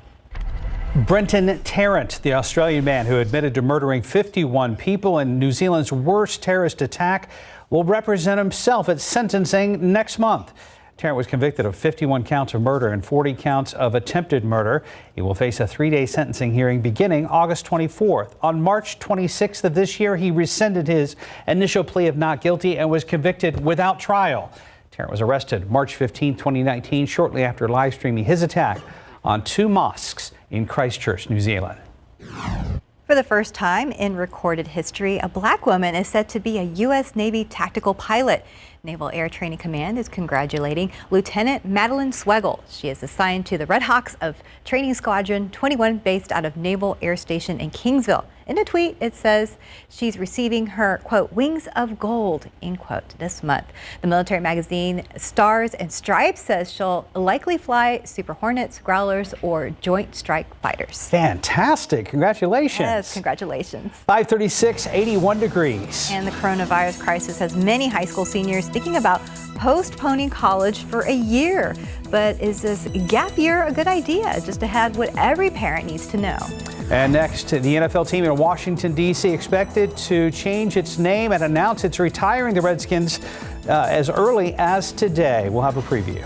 Brenton Tarrant, the Australian man who admitted to murdering 51 people in New Zealand's worst terrorist attack, will represent himself at sentencing next month. Tarrant was convicted of 51 counts of murder and 40 counts of attempted murder. He will face a 3-day sentencing hearing beginning August 24th. On March 26th of this year, he rescinded his initial plea of not guilty and was convicted without trial. Tarrant was arrested March 15, 2019, shortly after live streaming his attack on 2 mosques in Christchurch, New Zealand. For the first time in recorded history, a black woman is said to be a U.S. Navy tactical pilot. Naval Air Training Command is congratulating Lieutenant Madeline Swegel. She is assigned to the Red Hawks of Training Squadron 21 based out of Naval Air Station in Kingsville. In a tweet, it says she's receiving her, quote, wings of gold, end quote, this month. The military magazine Stars and Stripes says she'll likely fly Super Hornets, Growlers, or Joint Strike Fighters. Fantastic. Congratulations. Yes, congratulations. 536, 81 degrees. And the coronavirus crisis has many high school seniors thinking about postponing college for a year. But is this gap year a good idea? Just ahead, what every parent needs to know. And next, the NFL team in Washington, D.C. expected to change its name and announce it's retiring the Redskins as early as today. We'll have a preview.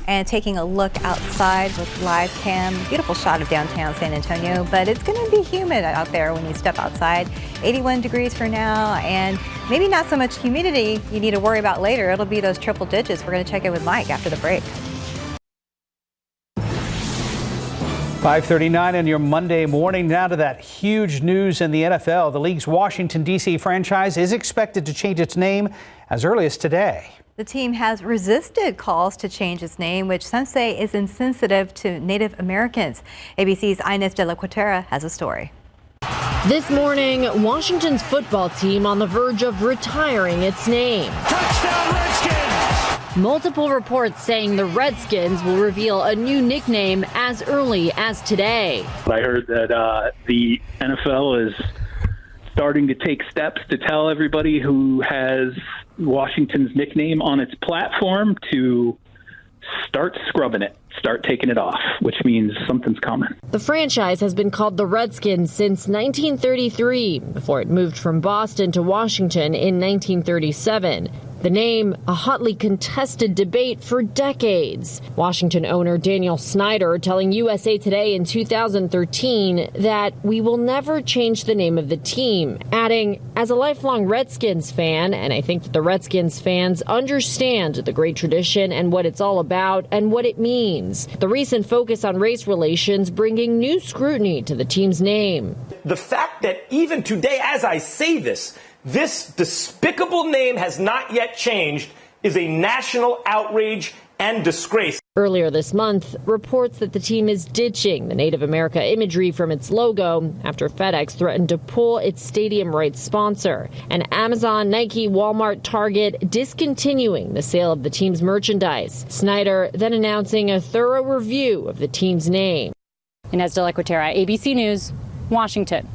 And taking a look outside with live cam, beautiful shot of downtown San Antonio, but it's going to be humid out there when you step outside. 81 degrees for now, and maybe not so much humidity you need to worry about later. It'll be those triple digits. We're going to check in with Mike after the break. 5:39 on your Monday morning. Now to that huge news in the NFL. The league's Washington, D.C. franchise is expected to change its name as early as today. The team has resisted calls to change its name, which some say is insensitive to Native Americans. ABC's Inez de la Cuetara has a story. This morning, Washington's football team on the verge of retiring its name. Touchdown Redskins! Multiple reports saying the Redskins will reveal a new nickname as early as today. I heard that the NFL is starting to take steps to tell everybody who has Washington's nickname on its platform to start scrubbing it, start taking it off, which means something's coming. The franchise has been called the Redskins since 1933, before it moved from Boston to Washington in 1937. The name, a hotly contested debate for decades. Washington owner Daniel Snyder telling USA Today in 2013 that we will never change the name of the team, adding, as a lifelong Redskins fan, and I think that the Redskins fans understand the great tradition and what it's all about and what it means. The recent focus on race relations bringing new scrutiny to the team's name. The fact that even today, as I say this despicable name has not yet changed is a national outrage and disgrace. Earlier this month, reports that the team is ditching the Native America imagery from its logo after FedEx threatened to pull its stadium rights sponsor, and Amazon, Nike, Walmart, Target discontinuing the sale of the team's merchandise. Snyder then announcing a thorough review of the team's name. Inez de la Cuetara, ABC News, Washington.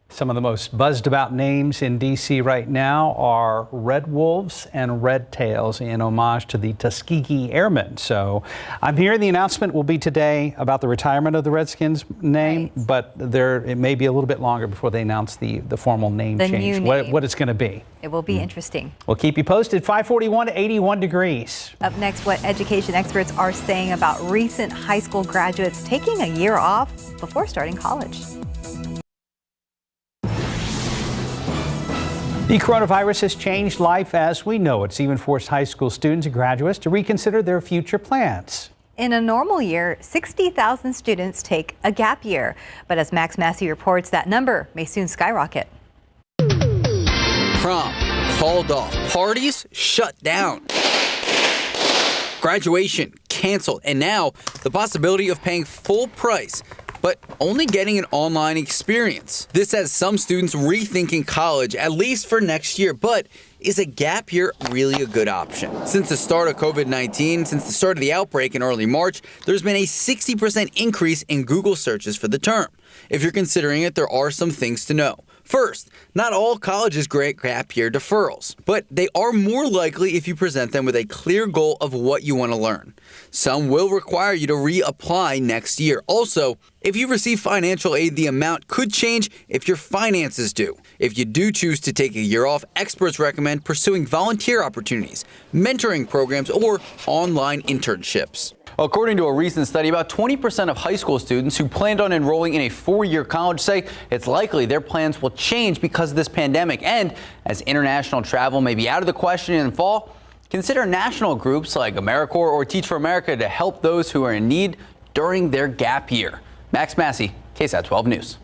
Some of the most buzzed about names in D.C. right now are Red Wolves and Red Tails in homage to the Tuskegee Airmen. So I'm hearing the announcement will be today about the retirement of the Redskins name, right, but it may be a little bit longer before they announce the formal name change, what it's going to be. It will be interesting. We'll keep you posted. 541 to 81 degrees. Up next, what education experts are saying about recent high school graduates taking a year off before starting college. The coronavirus has changed life as we know it. It's even forced high school students and graduates to reconsider their future plans. In a normal year, 60,000 students take a gap year. But as Max Massey reports, that number may soon skyrocket. Prom, called off. Parties shut down. Graduation canceled. And now the possibility of paying full price, but only getting an online experience. This has some students rethinking college, at least for next year. But is a gap year really a good option? Since the start of COVID-19, since the start of the outbreak in early March, there's been a 60% increase in Google searches for the term. If you're considering it, there are some things to know. First, not all colleges grant gap year deferrals, but they are more likely if you present them with a clear goal of what you want to learn. Some will require you to reapply next year. Also, if you receive financial aid, the amount could change if your finances do. If you do choose to take a year off, experts recommend pursuing volunteer opportunities, mentoring programs, or online internships. According to a recent study, about 20% of high school students who planned on enrolling in a 4-year college say it's likely their plans will change because of this pandemic. And as international travel may be out of the question in the fall, consider national groups like AmeriCorps or Teach for America to help those who are in need during their gap year. Max Massey, KSAT 12 News.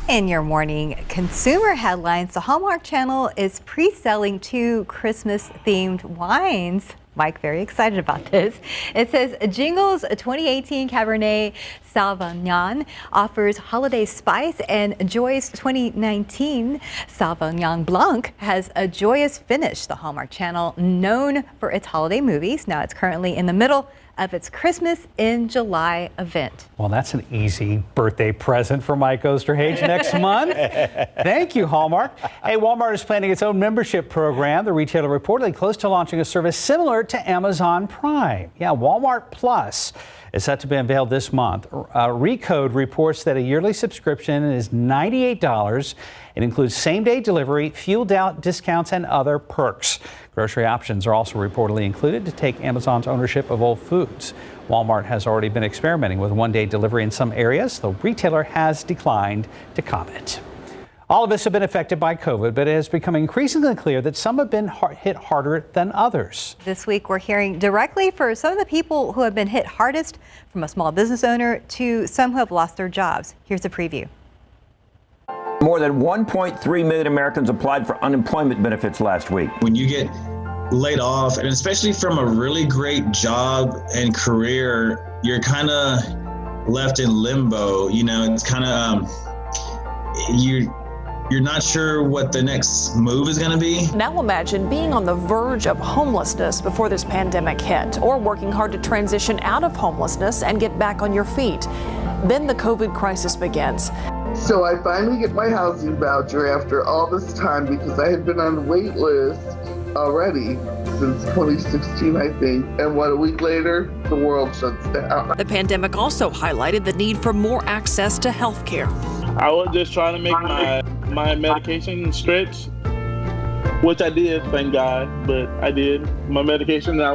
In your morning consumer headlines, the Hallmark Channel is pre-selling 2 Christmas-themed wines. Mike, very excited about this. It says Jingles 2018 Cabernet Sauvignon offers holiday spice, and Joy's 2019 Sauvignon Blanc has a joyous finish. The Hallmark Channel, known for its holiday movies, now it's currently in the middle of its Christmas in July event. Well, that's an easy birthday present for Mike Osterhage next month. Thank you, Hallmark. Hey, Walmart is planning its own membership program. The retailer reportedly close to launching a service similar to Amazon Prime. Yeah, Walmart Plus is set to be unveiled this month. Recode reports that a yearly subscription is $98. It includes same-day delivery, fuel discounts, and other perks. Grocery options are also reportedly included to take Amazon's ownership of Whole Foods. Walmart has already been experimenting with one-day delivery in some areas. The retailer has declined to comment. All of us have been affected by COVID, but it has become increasingly clear that some have been hit harder than others. This week, we're hearing directly from some of the people who have been hit hardest, from a small business owner to some who have lost their jobs. Here's a preview. More than 1.3 million Americans applied for unemployment benefits last week. When you get laid off, and especially from a really great job and career, you're kind of left in limbo. You know, it's kind of, you're not sure what the next move is going to be. Now imagine being on the verge of homelessness before this pandemic hit, or working hard to transition out of homelessness and get back on your feet. Then the COVID crisis begins. So I finally get my housing voucher after all this time, because I had been on the wait list already since 2016, I think. And a week later, the world shuts down. The pandemic also highlighted the need for more access to health care. I was just trying to make my medication stretch, which I did, thank God, but I did. My medication, I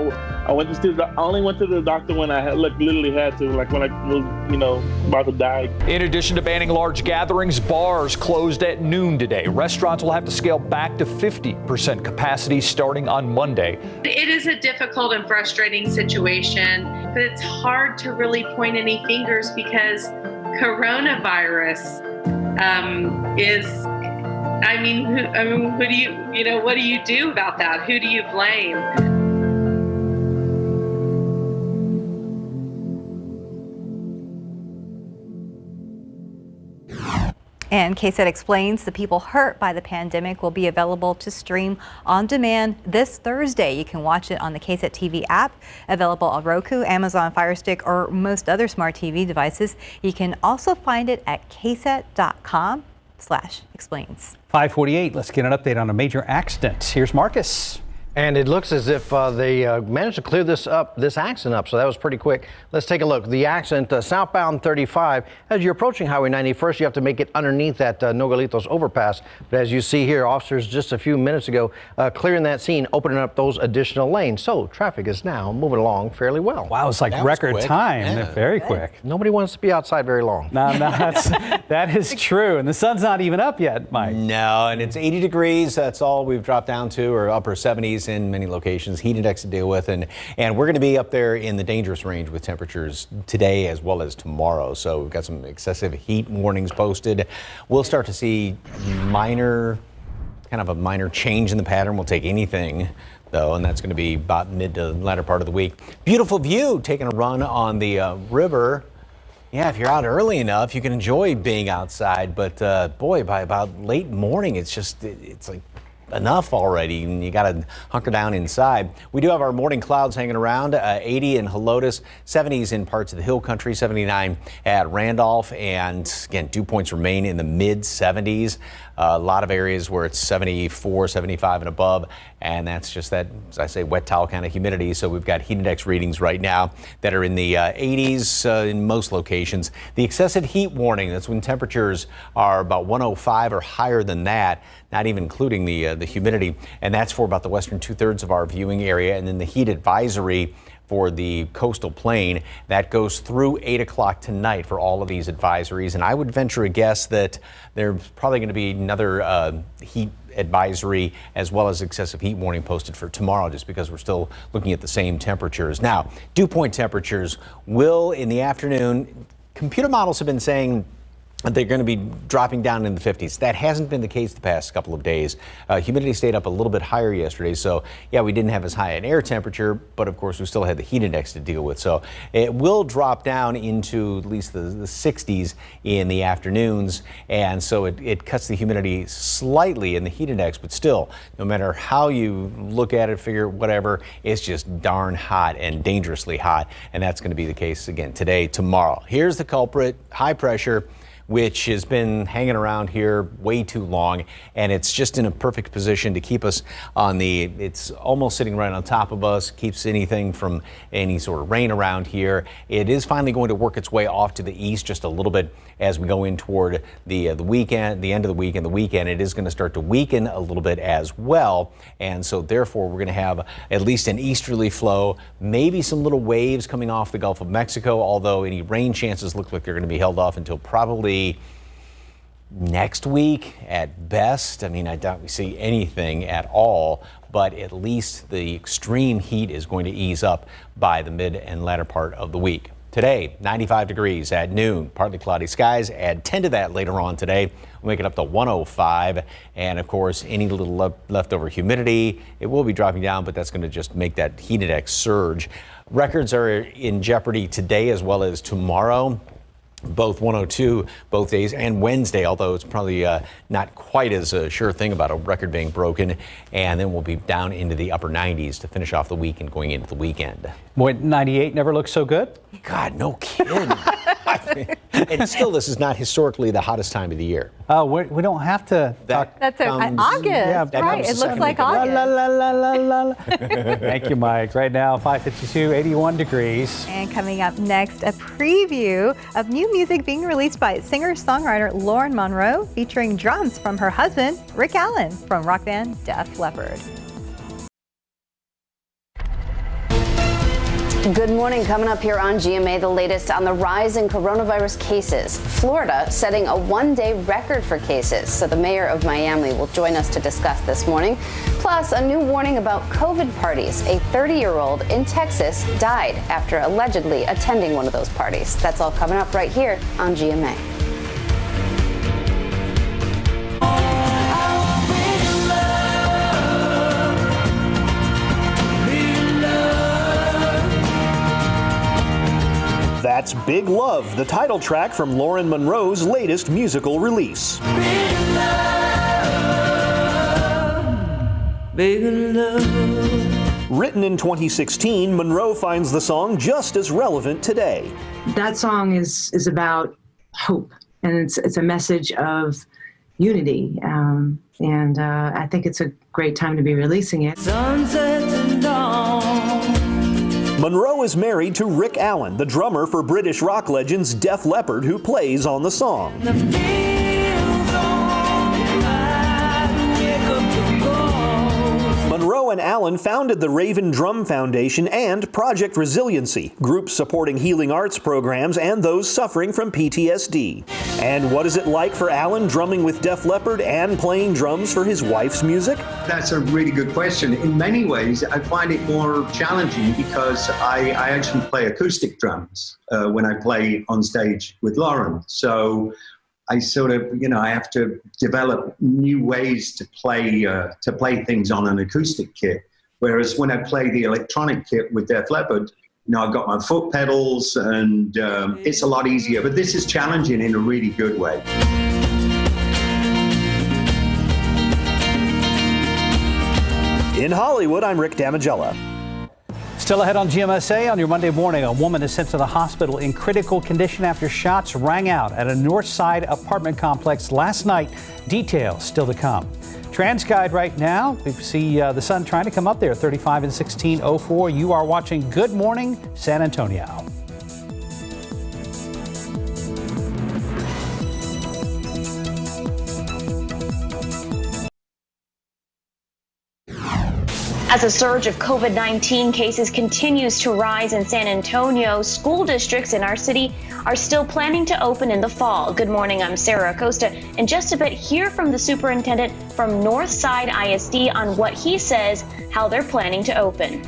only went to the doctor when I literally had to, like when I was, about to die. In addition to banning large gatherings, bars closed at noon today. Restaurants will have to scale back to 50% capacity starting on Monday. It is a difficult and frustrating situation, but it's hard to really point any fingers because coronavirus what do you do about that? Who do you blame? And KSAT explains the people hurt by the pandemic will be available to stream on demand this Thursday. You can watch it on the KSAT TV app, available on Roku, Amazon Fire Stick, or most other smart TV devices. You can also find it at ksat.com/explains. 5:48. Let's get an update on a major accident. Here's Marcus. And it looks as if they managed to clear this accident up, so that was pretty quick. Let's take a look. The accident, southbound 35. As you're approaching Highway 90, first you have to make it underneath that Nogalitos overpass. But as you see here, officers just a few minutes ago clearing that scene, opening up those additional lanes. So traffic is now moving along fairly well. Wow, it's like record time. Yeah. Very quick. Nobody wants to be outside very long. No, that is true. And the sun's not even up yet, Mike. No, and it's 80 degrees. That's all we've dropped down to, or upper 70s in many locations. Heat index to deal with, and we're going to be up there in the dangerous range with temperatures today as well as tomorrow. So we've got some excessive heat warnings posted. We'll start to see minor kind of a minor change in the pattern. We'll take anything, though, and that's going to be about mid to latter part of the week. Beautiful view, taking a run on the river. Yeah, if you're out early enough, you can enjoy being outside. But boy, by about late morning, it's like enough already, and you got to hunker down inside. We do have our morning clouds hanging around, 80 in Helotes, 70s in parts of the hill country, 79 at Randolph, and again, dew points remain in the mid 70s. A lot of areas where it's 74, 75 and above, and that's just that, as I say, wet towel kind of humidity. So we've got heat index readings right now that are in the 80s in most locations. The excessive heat warning, that's when temperatures are about 105 or higher than that, not even including the humidity, and that's for about the western 2/3 of our viewing area. And then the heat advisory for the coastal plain, that goes through 8 o'clock tonight for all of these advisories. And I would venture a guess that there's probably going to be another heat advisory as well as excessive heat warning posted for tomorrow, just because we're still looking at the same temperatures. Now, dew point temperatures will, in the afternoon, computer models have been saying they're going to be dropping down in the 50s. That hasn't been the case the past couple of days. Humidity stayed up a little bit higher yesterday, so yeah, we didn't have as high an air temperature, but of course we still had the heat index to deal with. So it will drop down into at least the 60s in the afternoons, and so it cuts the humidity slightly in the heat index, but still, no matter how you look at it, figure whatever, it's just darn hot and dangerously hot, and that's going to be the case again today, tomorrow. Here's the culprit: high pressure, which has been hanging around here way too long, and it's just in a perfect position to keep us on it's almost sitting right on top of us, keeps anything from any sort of rain around here. It is finally going to work its way off to the east just a little bit as we go in toward the weekend, the end of the week and the weekend. It is going to start to weaken a little bit as well, and so therefore we're going to have at least an easterly flow, maybe some little waves coming off the Gulf of Mexico, although any rain chances look like they're going to be held off until probably next week at best. I mean, I doubt we see anything at all, but at least the extreme heat is going to ease up by the mid and latter part of the week. Today, 95 degrees at noon, partly cloudy skies. Add 10 to that later on today. We'll make it up to 105. And of course, any little leftover humidity, it will be dropping down, but that's going to just make that heat index surge. Records are in jeopardy today as well as tomorrow. Both 102 both days, and Wednesday, although it's probably not quite as a sure thing about a record being broken. And then we'll be down into the upper 90s to finish off the week and going into the weekend. Boy, 98 never looks so good. God, no kidding. And still, this is not historically the hottest time of the year. We don't have to talk. That's August, yeah, right? It looks like August. La, la, la, la, la, la. Thank you, Mike. Right now, 5:52, 81 degrees. And coming up next, a preview of new music being released by singer-songwriter Lauren Monroe, featuring drums from her husband, Rick Allen, from rock band Def Leppard. Good morning. Coming up here on GMA, the latest on the rise in coronavirus cases. Florida setting a one-day record for cases. So the mayor of Miami will join us to discuss this morning. Plus, a new warning about COVID parties. A 30-year-old in Texas died after allegedly attending one of those parties. That's all coming up right here on GMA. That's Big Love, the title track from Lauren Monroe's latest musical release. Big love, big love. Written in 2016, Monroe finds the song just as relevant today. That song is about hope, and it's a message of unity, and I think it's a great time to be releasing it. Sunset and dawn. Monroe is married to Rick Allen, the drummer for British rock legends Def Leppard, who plays on the song. Monroe and Allen founded the Raven Drum Foundation and Project Resiliency, groups supporting healing arts programs and those suffering from PTSD. And what is it like for Allen drumming with Def Leppard and playing drums for his wife's music? That's a really good question. In many ways, I find it more challenging because I actually play acoustic drums when I play on stage with Lauren. So I sort of, I have to develop new ways to play things on an acoustic kit. Whereas when I play the electronic kit with Def Leppard, I've got my foot pedals and it's a lot easier. But this is challenging in a really good way. In Hollywood, I'm Rick Damigella. Still ahead on GMSA on your Monday morning, a woman is sent to the hospital in critical condition after shots rang out at a Northside apartment complex last night. Details still to come. TransGuide right now, we see the sun trying to come up there, 35 and 1604. You are watching Good Morning San Antonio. As a surge of COVID-19 cases continues to rise in San Antonio, school districts in our city are still planning to open in the fall. Good morning, I'm Sarah Acosta. In just a bit, hear from the superintendent from Northside ISD on what he says, how they're planning to open.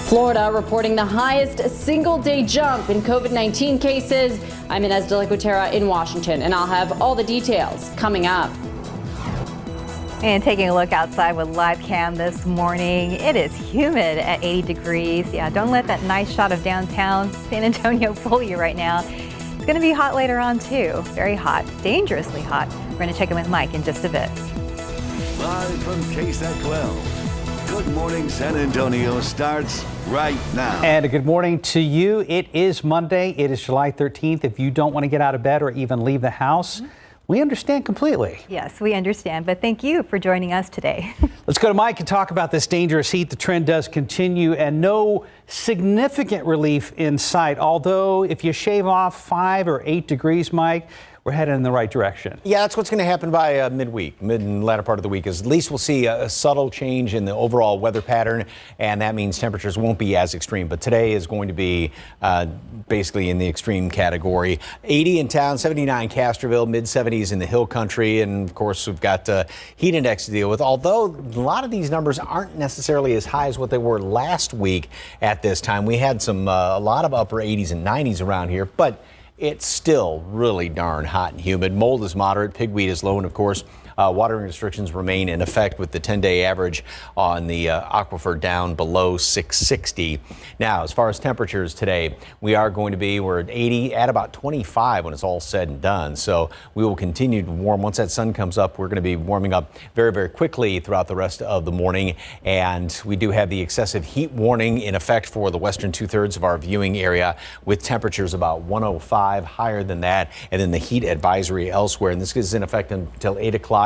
Florida reporting the highest single-day jump in COVID-19 cases. I'm Inez de la Gutera in Washington, and I'll have all the details coming up. And taking a look outside with live cam this morning, it is humid at 80 degrees. Yeah, don't let that nice shot of downtown San Antonio fool you right now. It's going to be hot later on too. Very hot, dangerously hot. We're going to check in with Mike in just a bit. Live from KSAT 12. Good Morning San Antonio starts right now. And a good morning to you. It is Monday. It is July 13th. If you don't want to get out of bed or even leave the house, we understand completely. Yes, we understand, but thank you for joining us today. Let's go to Mike and talk about this dangerous heat. The trend does continue and no significant relief in sight. Although if you shave off 5 or 8 degrees, Mike, we're headed in the right direction. Yeah, that's what's going to happen by midweek, mid and latter part of the week. Is at least we'll see a subtle change in the overall weather pattern, and that means temperatures won't be as extreme. But today is going to be basically in the extreme category. 80 in town, 79 Castroville, mid 70s in the Hill Country, and of course we've got heat index to deal with. Although a lot of these numbers aren't necessarily as high as what they were last week at this time. We had a lot of upper 80s and 90s around here, but it's still really darn hot and humid. Mold is moderate, pigweed is low, and of course, watering restrictions remain in effect with the 10-day average on the aquifer down below 660. Now, as far as temperatures today, we're at 80 at about 25 when it's all said and done. So we will continue to warm. Once that sun comes up, we're going to be warming up very, very quickly throughout the rest of the morning. And we do have the excessive heat warning in effect for the western 2/3 of our viewing area with temperatures about 105, higher than that, and then the heat advisory elsewhere. And this is in effect until 8 o'clock.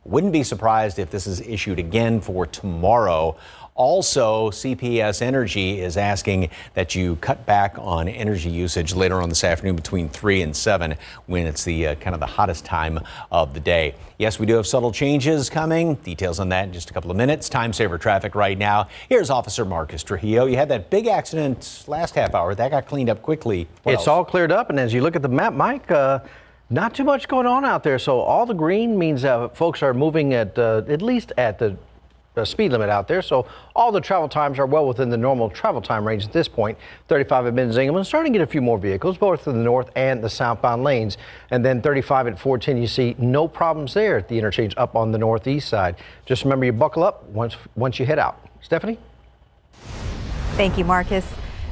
Wouldn't be surprised if this is issued again for tomorrow. Also, CPS Energy is asking that you cut back on energy usage later on this afternoon between 3 and 7 when it's the kind of the hottest time of the day. Yes, we do have subtle changes coming. Details on that in just a couple of minutes. Time saver traffic right now. Here's Officer Marcus Trujillo. You had that big accident last half hour. That got cleaned up quickly. It's all cleared up, and as you look at the map, Mike, not too much going on out there. So all the green means folks are moving at least at the speed limit out there. So all the travel times are well within the normal travel time range at this point. 35 at Benzingham, starting to get a few more vehicles, both in the north and the southbound lanes. And then 35 at 410, you see no problems there at the interchange up on the northeast side. Just remember, you buckle up once you head out. Stephanie? Thank you, Marcus.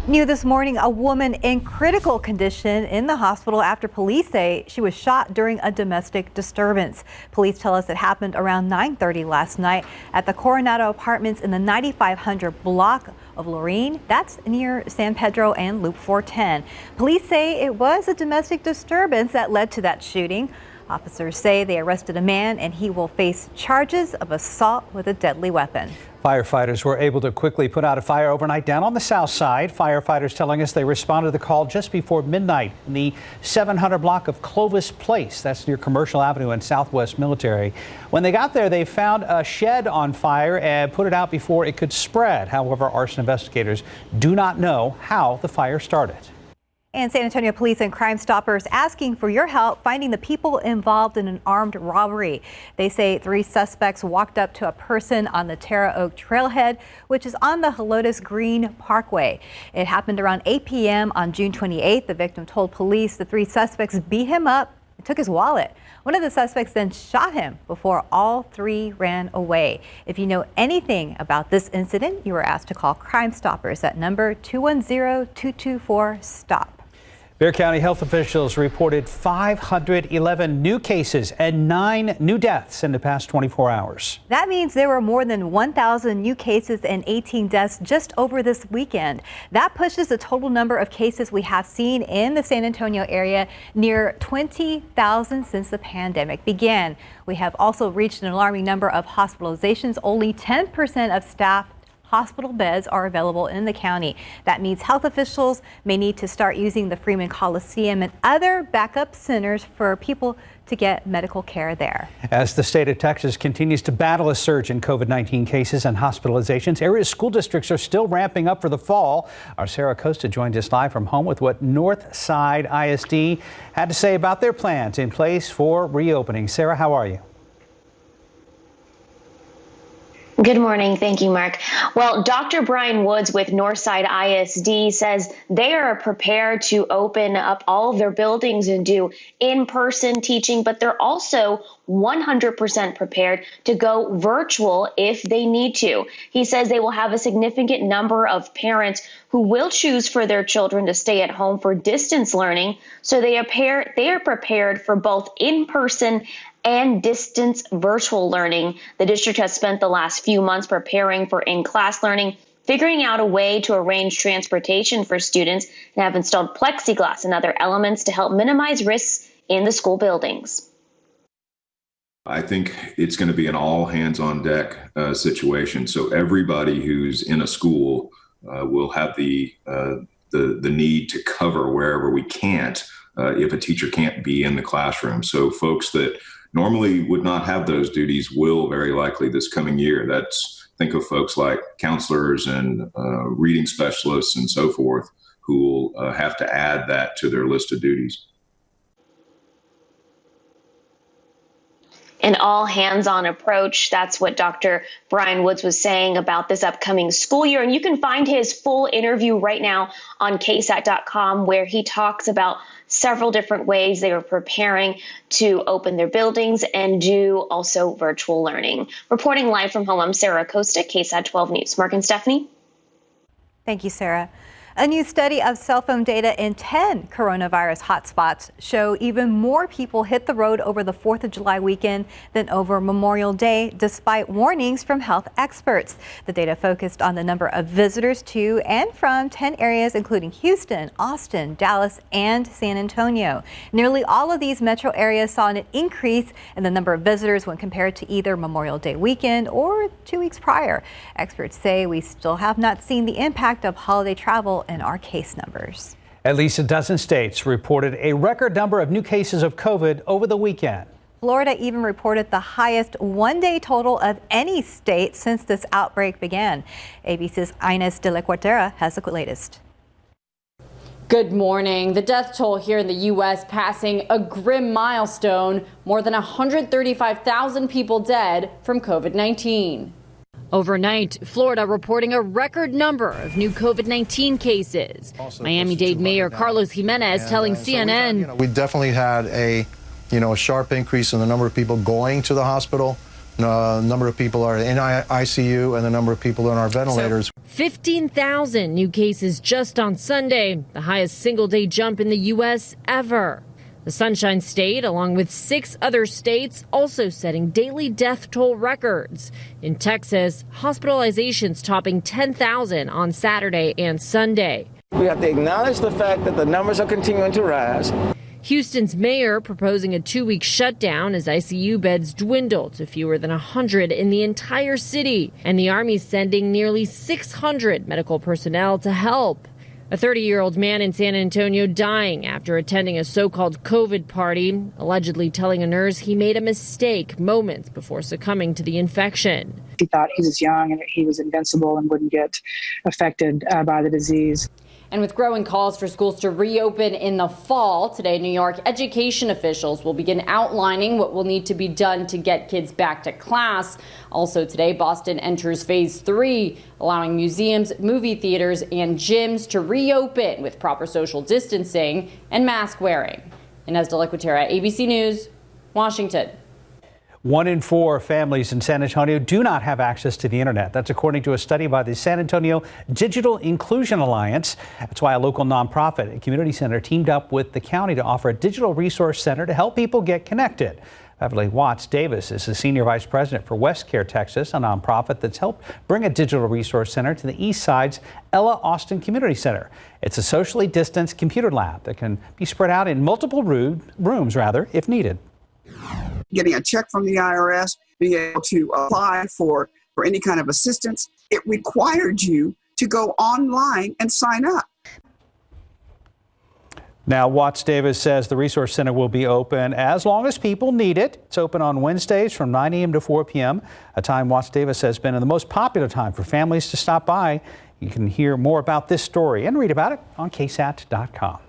New this morning, a woman in critical condition in the hospital after police say she was shot during a domestic disturbance. Police tell us it happened around 9:30 last night at the Coronado Apartments in the 9500 block of Lorene. That's near San Pedro and Loop 410. Police say it was a domestic disturbance that led to that shooting. Officers say they arrested a man and he will face charges of assault with a deadly weapon. Firefighters were able to quickly put out a fire overnight down on the south side. Firefighters telling us they responded to the call just before midnight in the 700 block of Clovis Place. That's near Commercial Avenue and Southwest Military. When they got there, they found a shed on fire and put it out before it could spread. However, arson investigators do not know how the fire started. And San Antonio Police and Crime Stoppers asking for your help finding the people involved in an armed robbery. They say 3 suspects walked up to a person on the Terra Oak Trailhead, which is on the Helotes Green Parkway. It happened around 8 p.m. on June 28th. The victim told police the 3 suspects beat him up, and took his wallet. One of the suspects then shot him before all three ran away. If you know anything about this incident, you are asked to call Crime Stoppers at number 210-224-STOP. Bexar County health officials reported 511 new cases and 9 new deaths in the past 24 hours. That means there were more than 1,000 new cases and 18 deaths just over this weekend. That pushes the total number of cases we have seen in the San Antonio area near 20,000 since the pandemic began. We have also reached an alarming number of hospitalizations. Only 10% of staff hospital beds are available in the county. That means health officials may need to start using the Freeman Coliseum and other backup centers for people to get medical care there. As the state of Texas continues to battle a surge in COVID-19 cases and hospitalizations, area school districts are still ramping up for the fall. Our Sarah Costa joins us live from home with what Northside ISD had to say about their plans in place for reopening. Sarah, how are you? Good morning. Thank you, Mark. Well, Dr. Brian Woods with Northside ISD says they are prepared to open up all of their buildings and do in-person teaching, but they're also 100% prepared to go virtual if they need to. He says they will have a significant number of parents who will choose for their children to stay at home for distance learning, so they are prepared for both in-person and distance virtual learning. The district has spent the last few months preparing for in-class learning, figuring out a way to arrange transportation for students, and have installed plexiglass and other elements to help minimize risks in the school buildings. I think it's going to be an all hands on deck situation. So everybody who's in a school will have the need to cover wherever we can't if a teacher can't be in the classroom. So folks that normally would not have those duties will very likely this coming year. Think of folks like counselors and reading specialists and so forth who will have to add that to their list of duties. An all-hands-on approach. That's what Dr. Brian Woods was saying about this upcoming school year. And you can find his full interview right now on KSAT.com, where he talks about several different ways they are preparing to open their buildings and do also virtual learning. Reporting live from home, I'm Sarah Costa, KSAT 12 News. Mark and Stephanie. Thank you, Sarah. A new study of cell phone data in 10 coronavirus hotspots show even more people hit the road over the 4th of July weekend than over Memorial Day, despite warnings from health experts. The data focused on the number of visitors to and from 10 areas, including Houston, Austin, Dallas, and San Antonio. Nearly all of these metro areas saw an increase in the number of visitors when compared to either Memorial Day weekend or 2 weeks prior. Experts say we still have not seen the impact of holiday travel in our case numbers. At least a dozen states reported a record number of new cases of COVID over the weekend. Florida even reported the highest one-day total of any state since this outbreak began. ABC's Ines de la Cuartera has the latest. Good morning. The death toll here in the U.S. passing a grim milestone, more than 135,000 people dead from COVID-19. Overnight, Florida reporting a record number of new COVID-19 cases. Miami-Dade Mayor Carlos Jimenez telling CNN. We definitely had a sharp increase in the number of people going to the hospital. Number of people are in ICU and the number of people on our ventilators. 15,000 new cases just on Sunday, the highest single-day jump in the U.S. ever. The Sunshine State, along with 6 other states, also setting daily death toll records. In Texas, hospitalizations topping 10,000 on Saturday and Sunday. We have to acknowledge the fact that the numbers are continuing to rise. Houston's mayor proposing a 2-week shutdown as ICU beds dwindle to fewer than 100 in the entire city. And the Army's sending nearly 600 medical personnel to help. A 30-year-old man in San Antonio dying after attending a so-called COVID party, allegedly telling a nurse he made a mistake moments before succumbing to the infection. He thought he was young and he was invincible and wouldn't get affected by the disease. And with growing calls for schools to reopen in the fall, today New York education officials will begin outlining what will need to be done to get kids back to class. Also today, Boston enters phase 3, allowing museums, movie theaters, and gyms to reopen with proper social distancing and mask wearing. Inez Deliquatera, ABC News, Washington. 1 in 4 families in San Antonio do not have access to the internet. That's according to a study by the San Antonio Digital Inclusion Alliance. That's why a local nonprofit, a community center, teamed up with the county to offer a digital resource center to help people get connected. Beverly Watts Davis is the senior vice president for WestCare Texas, a nonprofit that's helped bring a digital resource center to the East Side's Ella Austin Community Center. It's a socially distanced computer lab that can be spread out in multiple rooms, if needed. Getting a check from the IRS, being able to apply for any kind of assistance, it required you to go online and sign up. Now, Watts Davis says the Resource Center will be open as long as people need it. It's open on Wednesdays from 9 a.m. to 4 p.m., a time Watts Davis has been the most popular time for families to stop by. You can hear more about this story and read about it on KSAT.com.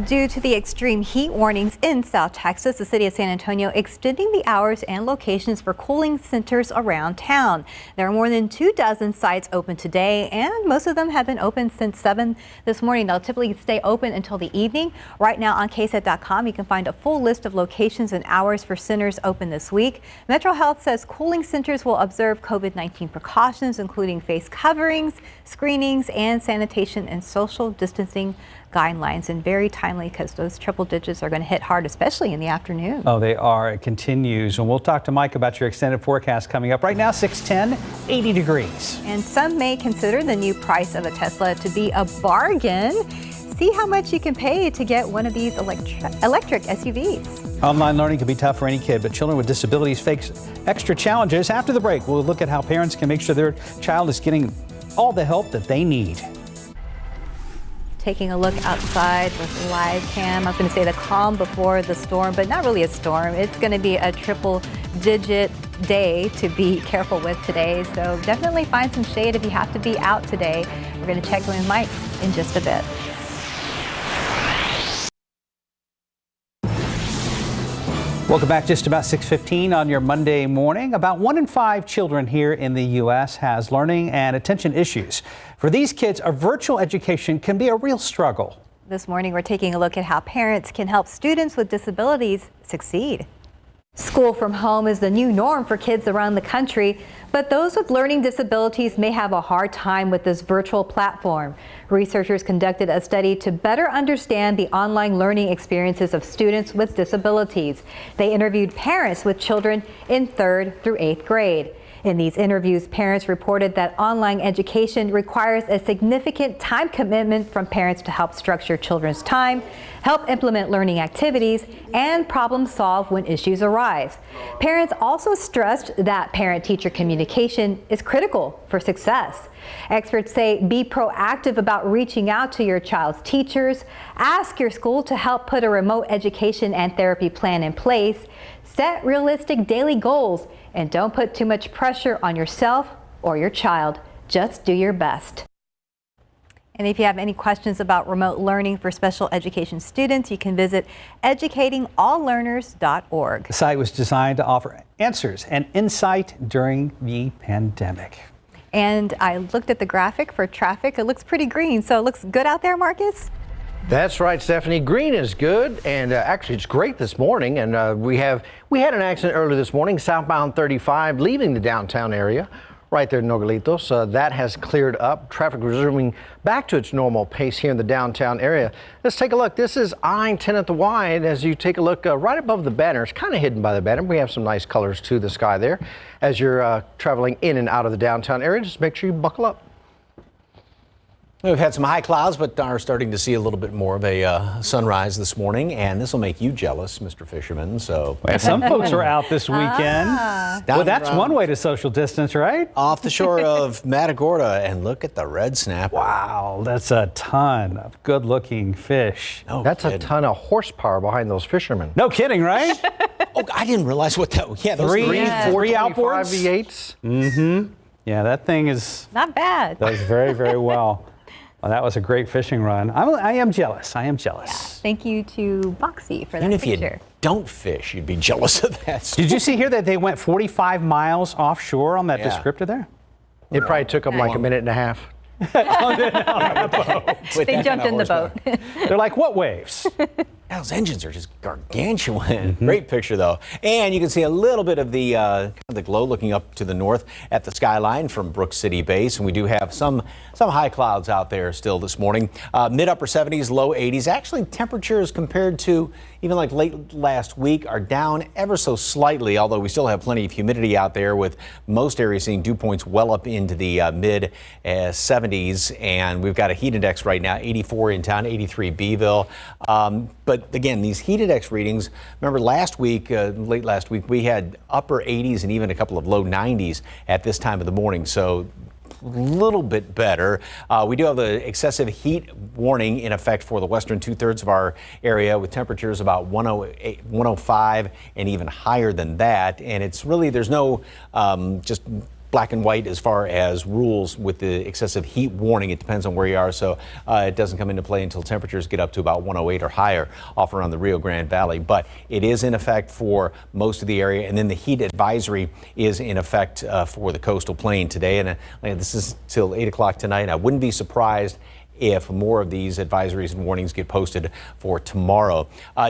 Due to the extreme heat warnings in South Texas, the city of San Antonio extending the hours and locations for cooling centers around town. There are more than 24 sites open today, and most of them have been open since 7 this morning. They'll typically stay open until the evening. Right now on KSAT.com, you can find a full list of locations and hours for centers open this week. Metro Health says cooling centers will observe COVID-19 precautions, including face coverings, screenings, and sanitation and social distancing guidelines, and very timely because those triple digits are going to hit hard, especially in the afternoon. Oh, they are. It continues. And we'll talk to Mike about your extended forecast coming up. Right now, 610, 80 degrees. And some may consider the new price of a Tesla to be a bargain. See how much you can pay to get one of these electric SUVs. Online learning can be tough for any kid, but children with disabilities face extra challenges. After the break, we'll look at how parents can make sure their child is getting all the help that they need. Taking a look outside with live cam. I was going to say the calm before the storm, but not really a storm. It's going to be a triple-digit day to be careful with today. So definitely find some shade if you have to be out today. We're going to check in with Mike in just a bit. Welcome back. Just about 6:15 on your Monday morning. About 1 in 5 children here in the U.S. has learning and attention issues. For these kids, a virtual education can be a real struggle. This morning, we're taking a look at how parents can help students with disabilities succeed. School from home is the new norm for kids around the country, but those with learning disabilities may have a hard time with this virtual platform. Researchers conducted a study to better understand the online learning experiences of students with disabilities. They interviewed parents with children in 3rd through 8th grade. In these interviews, parents reported that online education requires a significant time commitment from parents to help structure children's time, help implement learning activities, and problem solve when issues arise. Parents also stressed that parent-teacher communication is critical for success. Experts say be proactive about reaching out to your child's teachers, ask your school to help put a remote education and therapy plan in place, set realistic daily goals, and don't put too much pressure on yourself or your child. Just do your best. And if you have any questions about remote learning for special education students, you can visit educatingalllearners.org. The site was designed to offer answers and insight during the pandemic. And I looked at the graphic for traffic. It looks pretty green, so it looks good out there, Marcus? That's right, Stephanie. Green is good, and actually it's great this morning. And we had an accident earlier this morning, southbound 35, leaving the downtown area, right there in Nogalitos. That has cleared up. Traffic resuming back to its normal pace here in the downtown area. Let's take a look. This is I-10 at the wide. As you take a look right above the banner, it's kind of hidden by the banner. We have some nice colors to the sky there. As you're traveling in and out of the downtown area, just make sure you buckle up. We've had some high clouds, but are starting to see a little bit more of a sunrise this morning, and this will make you jealous, Mr. Fisherman. So some folks are out this weekend. Well, that's one way to social distance, right? Off the shore of Matagorda, and look at the red snapper. Wow, that's a ton of good-looking fish. No that's kidding. A ton of horsepower behind those fishermen. No kidding, right? Oh, I didn't realize what that was. Yeah, those three outboards. V8s. Mm-hmm. Yeah, that thing is not bad. Does very, very well. Well, that was a great fishing run. I am jealous. I am jealous. Yeah. Thank you to Boxy for that Even picture. if you don't fish, you'd be jealous of that. Did you see here that they went 45 miles offshore on that descriptor there? It probably took them like a minute and a half. They jumped in the boat. They're like, what waves? Those engines are just gargantuan. Great picture, though. And you can see a little bit of the glow looking up to the north at the skyline from Brooks City Base. And we do have some high clouds out there still this morning. Mid-upper 70s, low 80s. Actually, temperatures compared to even like late last week are down ever so slightly, although we still have plenty of humidity out there with most areas seeing dew points well up into the mid 70s. And we've got a heat index right now, 84 in town, 83 Beeville. But again, these heat index readings, remember last week, late last week, we had upper 80s and even a couple of low 90s at this time of the morning. So a little bit better. We do have the excessive heat warning in effect for the western 2/3 of our area with temperatures about 108, 105 and even higher than that. And it's really, there's no just black and white as far as rules with the excessive heat warning. It depends on where you are, so it doesn't come into play until temperatures get up to about 108 or higher off around the Rio Grande Valley. But it is in effect for most of the area, and then the heat advisory is in effect for the coastal plain today. And this is till 8 o'clock tonight. I wouldn't be surprised if more of these advisories and warnings get posted for tomorrow.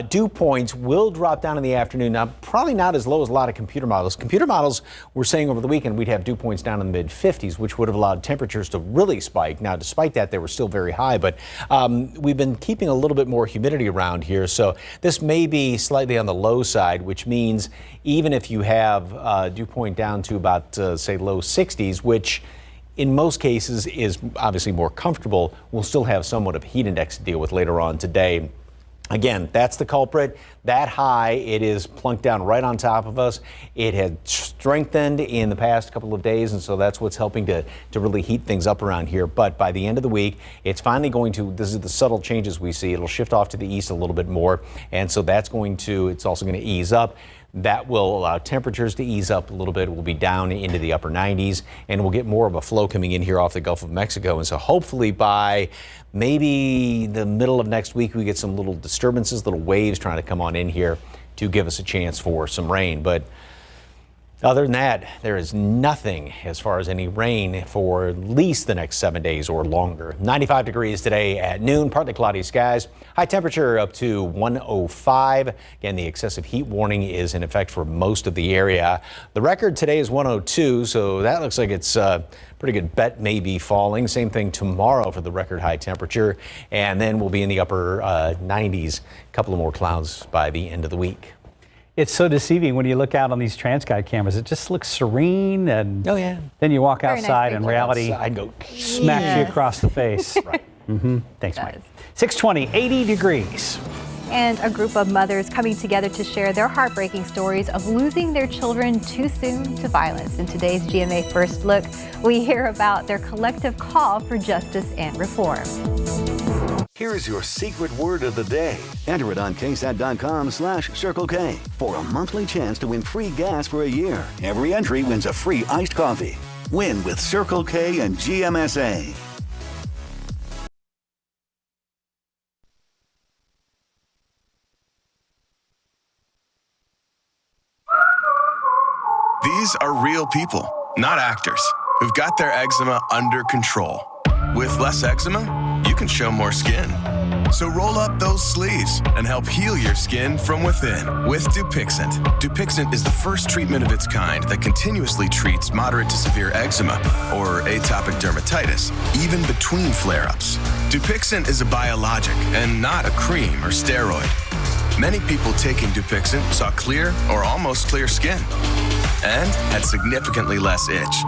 Dew points will drop down in the afternoon. Now, probably not as low as a lot of computer models. Computer models were saying over the weekend we'd have dew points down in the mid-50s, which would have allowed temperatures to really spike. Now, despite that, they were still very high, but we've been keeping a little bit more humidity around here, so this may be slightly on the low side, which means even if you have dew point down to about, say, low 60s, which in most cases is obviously more comfortable, we'll still have somewhat of a heat index to deal with later on today. Again, that's the culprit. That high, it is plunked down right on top of us. It had strengthened in the past couple of days, and so that's what's helping to really heat things up around here. But by the end of the week, it's finally going to, this is the subtle changes we see, it'll shift off to the east a little bit more, and so that's going to, it's also going to ease up. That will allow temperatures to ease up a little bit. We'll be down into the upper 90s, and we'll get more of a flow coming in here off the Gulf of Mexico. And so hopefully by maybe the middle of next week, we get some little disturbances, little waves trying to come on in here to give us a chance for some rain. But other than that, there is nothing as far as any rain for at least the next 7 days or longer. 95 degrees today at noon, partly cloudy skies. High temperature up to 105. Again, the excessive heat warning is in effect for most of the area. The record today is 102, so that looks like it's a pretty good bet may be falling. Same thing tomorrow for the record high temperature. And then we'll be in the upper 90s. A couple of more clouds by the end of the week. It's so deceiving when you look out on these TransGuide cameras. It just looks serene, and oh yeah, then you walk Very outside nice and reality smacks you across the face. Right. Thanks, Mike. 620, 80 degrees. And a group of mothers coming together to share their heartbreaking stories of losing their children too soon to violence. In today's GMA First Look, we hear about their collective call for justice and reform. Here's your secret word of the day. Enter it on KSAT.com/Circle K for a monthly chance to win free gas for a year. Every entry wins a free iced coffee. Win with Circle K and GMSA. These are real people, not actors, who've got their eczema under control. With less eczema, you can show more skin. So roll up those sleeves and help heal your skin from within with Dupixent. Dupixent is the first treatment of its kind that continuously treats moderate to severe eczema or atopic dermatitis, even between flare-ups. Dupixent is a biologic and not a cream or steroid. Many people taking Dupixent saw clear or almost clear skin and had significantly less itch.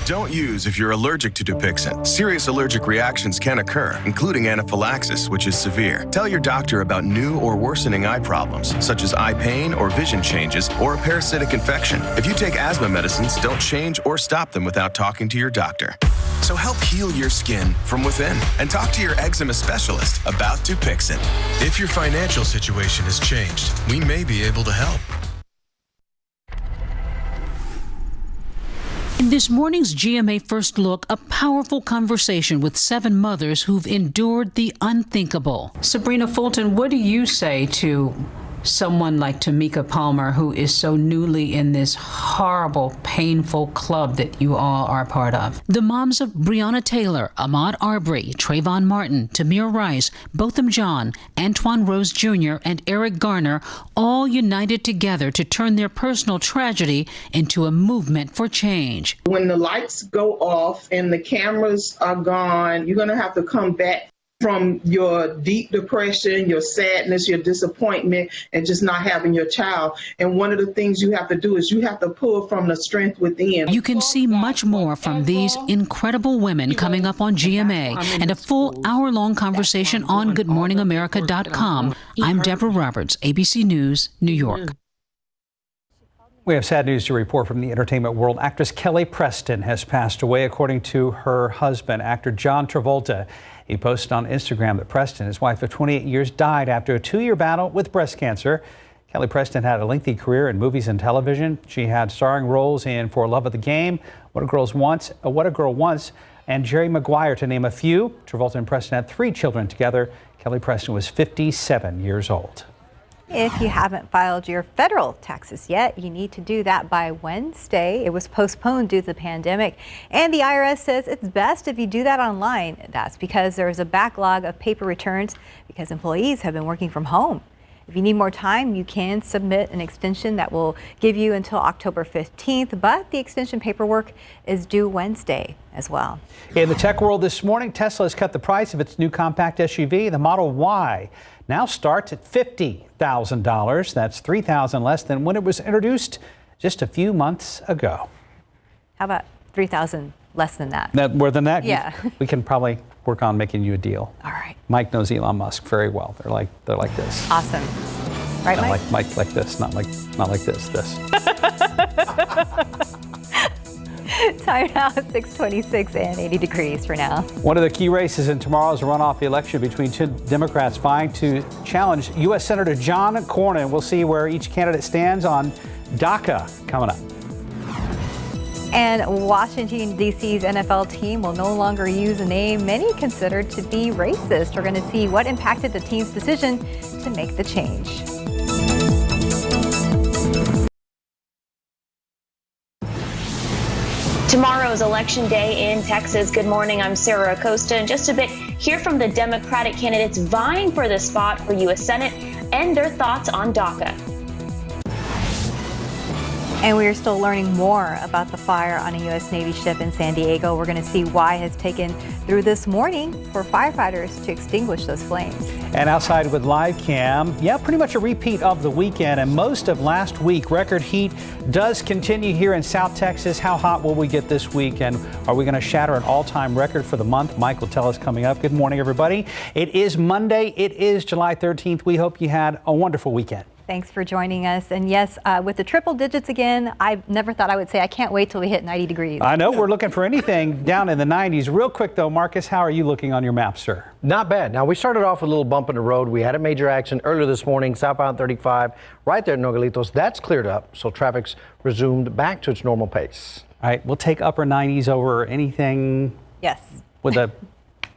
Don't use if you're allergic to Dupixent. Serious allergic reactions can occur, including anaphylaxis, which is severe. Tell your doctor about new or worsening eye problems, such as eye pain or vision changes, or a parasitic infection. If you take asthma medicines, don't change or stop them without talking to your doctor. So help heal your skin from within and talk to your eczema specialist about Dupixent. If your financial situation has changed, we may be able to help. In this morning's GMA First Look, a powerful conversation with 7 mothers who've endured the unthinkable. Sabrina Fulton, what do you say to someone like Tamika Palmer, who is so newly in this horrible, painful club that you all are part of. The moms of Breonna Taylor, Ahmaud Arbery, Trayvon Martin, Tamir Rice, Botham Jean, Antoine Rose Jr., and Eric Garner all united together to turn their personal tragedy into a movement for change. When the lights go off and the cameras are gone, you're going to have to come back from your deep depression, your sadness, your disappointment, and just not having your child. And one of the things you have to do is you have to pull from the strength within. You can see much more from these incredible women coming up on GMA and a full hour-long conversation on GoodMorningAmerica.com. I'm Deborah Roberts, ABC News, New York. We have sad news to report from the entertainment world. Actress Kelly Preston has passed away, according to her husband, actor John Travolta. He posted on Instagram that Preston, his wife of 28 years, died after a 2-year battle with breast cancer. Kelly Preston had a lengthy career in movies and television. She had starring roles in For Love of the Game, What a Girl Wants, and Jerry Maguire, to name a few. Travolta and Preston had 3 children together. Kelly Preston was 57 years old. If you haven't filed your federal taxes yet, you need to do that by Wednesday. It was postponed due to the pandemic, and the IRS says it's best if you do that online. That's because there is a backlog of paper returns because employees have been working from home. If you need more time, you can submit an extension that will give you until October 15th, but the extension paperwork is due Wednesday as well. In the tech world this morning, Tesla has cut the price of its new compact SUV, the Model Y. Now starts at $50,000. That's $3,000 less than when it was introduced just a few months ago. How about $3,000 less than that? More than that? Yeah. We can probably work on making you a deal. All right. Mike knows Elon Musk very well. They're like this. Awesome. Right, Mike? Mike? Like this, not like this. Time now at 6:26 and 80 degrees for now. One of the key races in tomorrow's runoff election between 2 Democrats vying to challenge U.S. Senator John Cornyn. We'll see where each candidate stands on DACA coming up. And Washington, D.C.'s NFL team will no longer use a name many considered to be racist. We're going to see what impacted the team's decision to make the change. Tomorrow is Election Day in Texas. Good morning, I'm Sarah Acosta. In just a bit, hear from the Democratic candidates vying for the spot for U.S. Senate and their thoughts on DACA. And we are still learning more about the fire on a U.S. Navy ship in San Diego. We're going to see why it has taken through this morning for firefighters to extinguish those flames. And outside with live cam, pretty much a repeat of the weekend and most of last week. Record heat does continue here in South Texas. How hot will we get this week? And are we going to shatter an all-time record for the month? Mike will tell us coming up. Good morning, everybody. It is Monday. It is July 13th. We hope you had a wonderful weekend. Thanks for joining us. And yes, with the triple digits again, I never thought I would say I can't wait till we hit 90 degrees. I know we're looking for anything down in the 90s. Real quick, though, Marcus, how are you looking on your map, sir? Not bad. Now, we started off with a little bump in the road. We had a major accident earlier this morning, southbound 35, right there at Nogalitos. That's cleared up, so traffic's resumed back to its normal pace. All right, we'll take upper 90s over anything. Yes. With a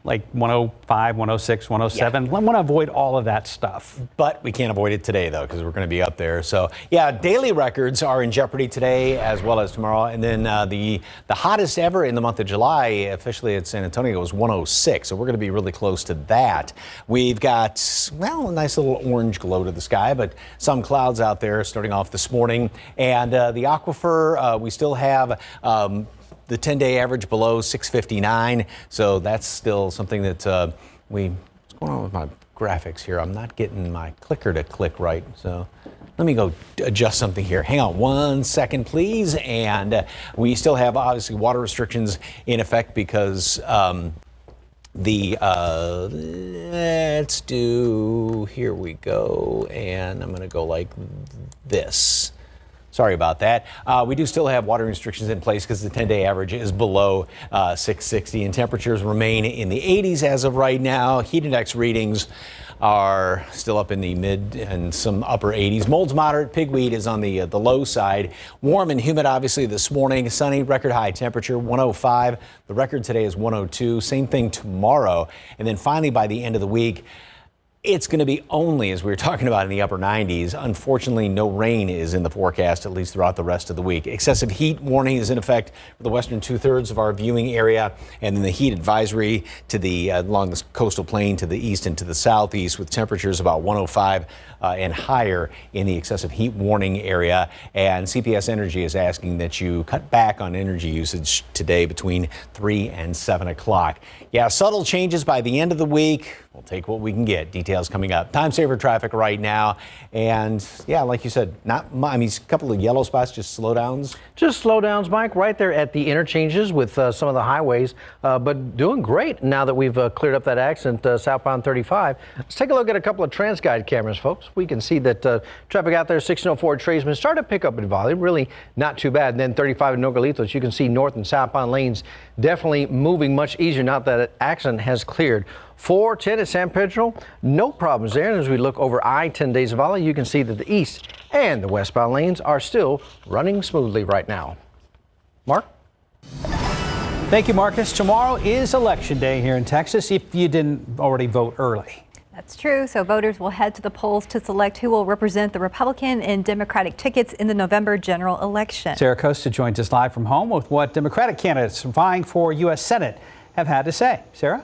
like 105, 106, 107. Yeah. I want to avoid all of that stuff. But we can't avoid it today, though, because we're going to be up there. So, daily records are in jeopardy today as well as tomorrow. And then the hottest ever in the month of July, officially at San Antonio, was 106. So we're going to be really close to that. We've got, a nice little orange glow to the sky, but some clouds out there starting off this morning. And the aquifer, we still have the 10-day average below 659, so that's still something that what's going on with my graphics here? I'm not getting my clicker to click right, so let me go adjust something here. Hang on 1 second, please. And we still have, obviously, water restrictions in effect because let's do, here we go, and I'm gonna go like this. Sorry about that. We do still have water restrictions in place because the 10-day average is below 660 and temperatures remain in the 80s as of right now. Heat index readings are still up in the mid and some upper 80s. Mold's moderate. Pigweed is on the low side. Warm and humid, obviously, this morning. Sunny, record high temperature, 105. The record today is 102. Same thing tomorrow. And then finally, by the end of the week, It's going to be only, as we were talking about, in the upper 90s. Unfortunately, no rain is in the forecast, at least throughout the rest of the week. Excessive heat warning is in effect for the western 2/3 of our viewing area, and then the heat advisory to the along the coastal plain to the east and to the southeast, with temperatures about 105 and higher in the excessive heat warning area. And CPS Energy is asking that you cut back on energy usage today between 3 and 7 o'clock. Yeah, subtle changes by the end of the week. We'll take what we can get. Details coming up. Time saver traffic right now. And yeah, like you said, a couple of yellow spots, just slowdowns. Just slowdowns, Mike, right there at the interchanges with some of the highways, but doing great now that we've cleared up that accident southbound 35. Let's take a look at a couple of TransGuide cameras, folks. We can see that traffic out there, 1604 Tradesman, started to pick up in volume, really not too bad. And then 35 in Nogalitos, you can see north and southbound lanes definitely moving much easier now that that accident has cleared. 410 at San Pedro, no problems there. And as we look over I-10 de Zavala, you can see that the east and the westbound lanes are still running smoothly right now. Mark? Thank you, Marcus. Tomorrow is Election Day here in Texas, if you didn't already vote early. That's true. So voters will head to the polls to select who will represent the Republican and Democratic tickets in the November general election. Sarah Costa joins us live from home with what Democratic candidates vying for U.S. Senate have had to say. Sarah?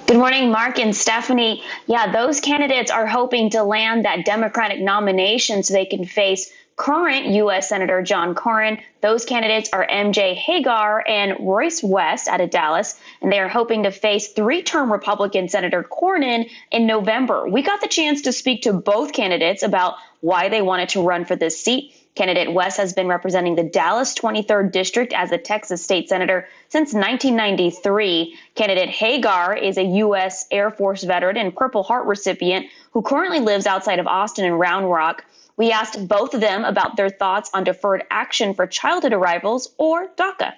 Good morning, Mark and Stephanie. Yeah, those candidates are hoping to land that Democratic nomination so they can face current U.S. Senator John Cornyn. Those candidates are MJ Hagar and Royce West out of Dallas, and they are hoping to face three-term Republican Senator Cornyn in November. We got the chance to speak to both candidates about why they wanted to run for this seat. Candidate West has been representing the Dallas 23rd District as a Texas state senator since 1993. Candidate Hagar is a U.S. Air Force veteran and Purple Heart recipient who currently lives outside of Austin and Round Rock. We asked both of them about their thoughts on deferred action for childhood arrivals, or DACA.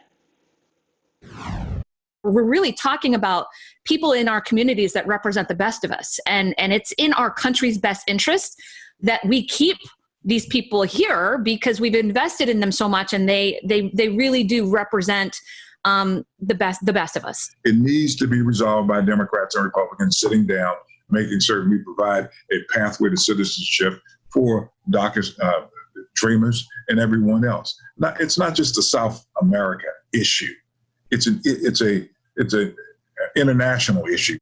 We're really talking about people in our communities that represent the best of us. And it's in our country's best interest that we keep these people here because we've invested in them so much, and they really do represent the best of us. It needs to be resolved by Democrats and Republicans sitting down, making certain we provide a pathway to citizenship for DACA dreamers and everyone else. It's not just a South America issue. It's a international issue.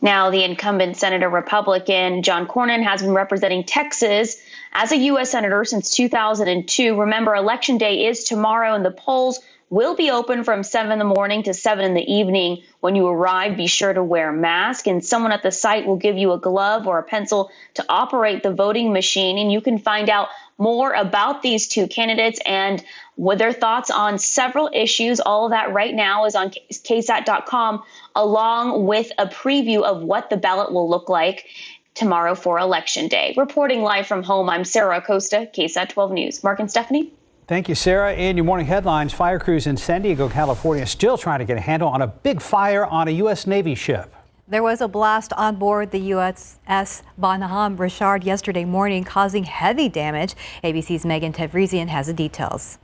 Now, the incumbent Senator Republican John Cornyn has been representing Texas as a U.S. Senator since 2002. Remember, Election Day is tomorrow, and the polls will be open from 7 in the morning to 7 in the evening. When you arrive, be sure to wear a mask, and someone at the site will give you a glove or a pencil to operate the voting machine. And you can find out more about these two candidates and with their thoughts on several issues. All of that right now is on KSAT.com, along with a preview of what the ballot will look like tomorrow for Election Day. Reporting live from home, I'm Sarah Acosta, KSAT 12 News. Mark and Stephanie. Thank you, Sarah. In your morning headlines, fire crews in San Diego, California, still trying to get a handle on a big fire on a U.S. Navy ship. There was a blast on board the USS Bonhomme Richard yesterday morning, causing heavy damage. ABC's Megan Tevrizian has the details.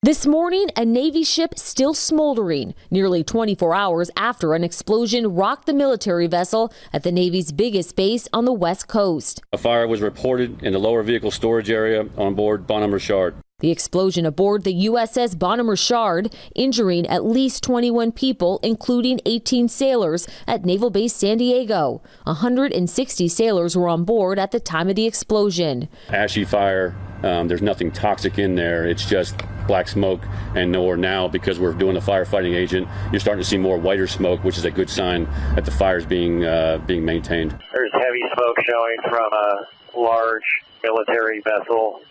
This morning, a Navy ship still smoldering, nearly 24 hours after an explosion rocked the military vessel at the Navy's biggest base on the West Coast. A fire was reported in the lower vehicle storage area on board Bonhomme Richard. The explosion aboard the USS Bonhomme Richard, injuring at least 21 people, including 18 sailors at Naval Base San Diego. 160 sailors were on board at the time of the explosion. Ashy fire. There's nothing toxic in there. It's just black smoke, and now because we're doing the firefighting agent, you're starting to see more whiter smoke, which is a good sign that the fire is being maintained. There's heavy smoke showing from a large military vessel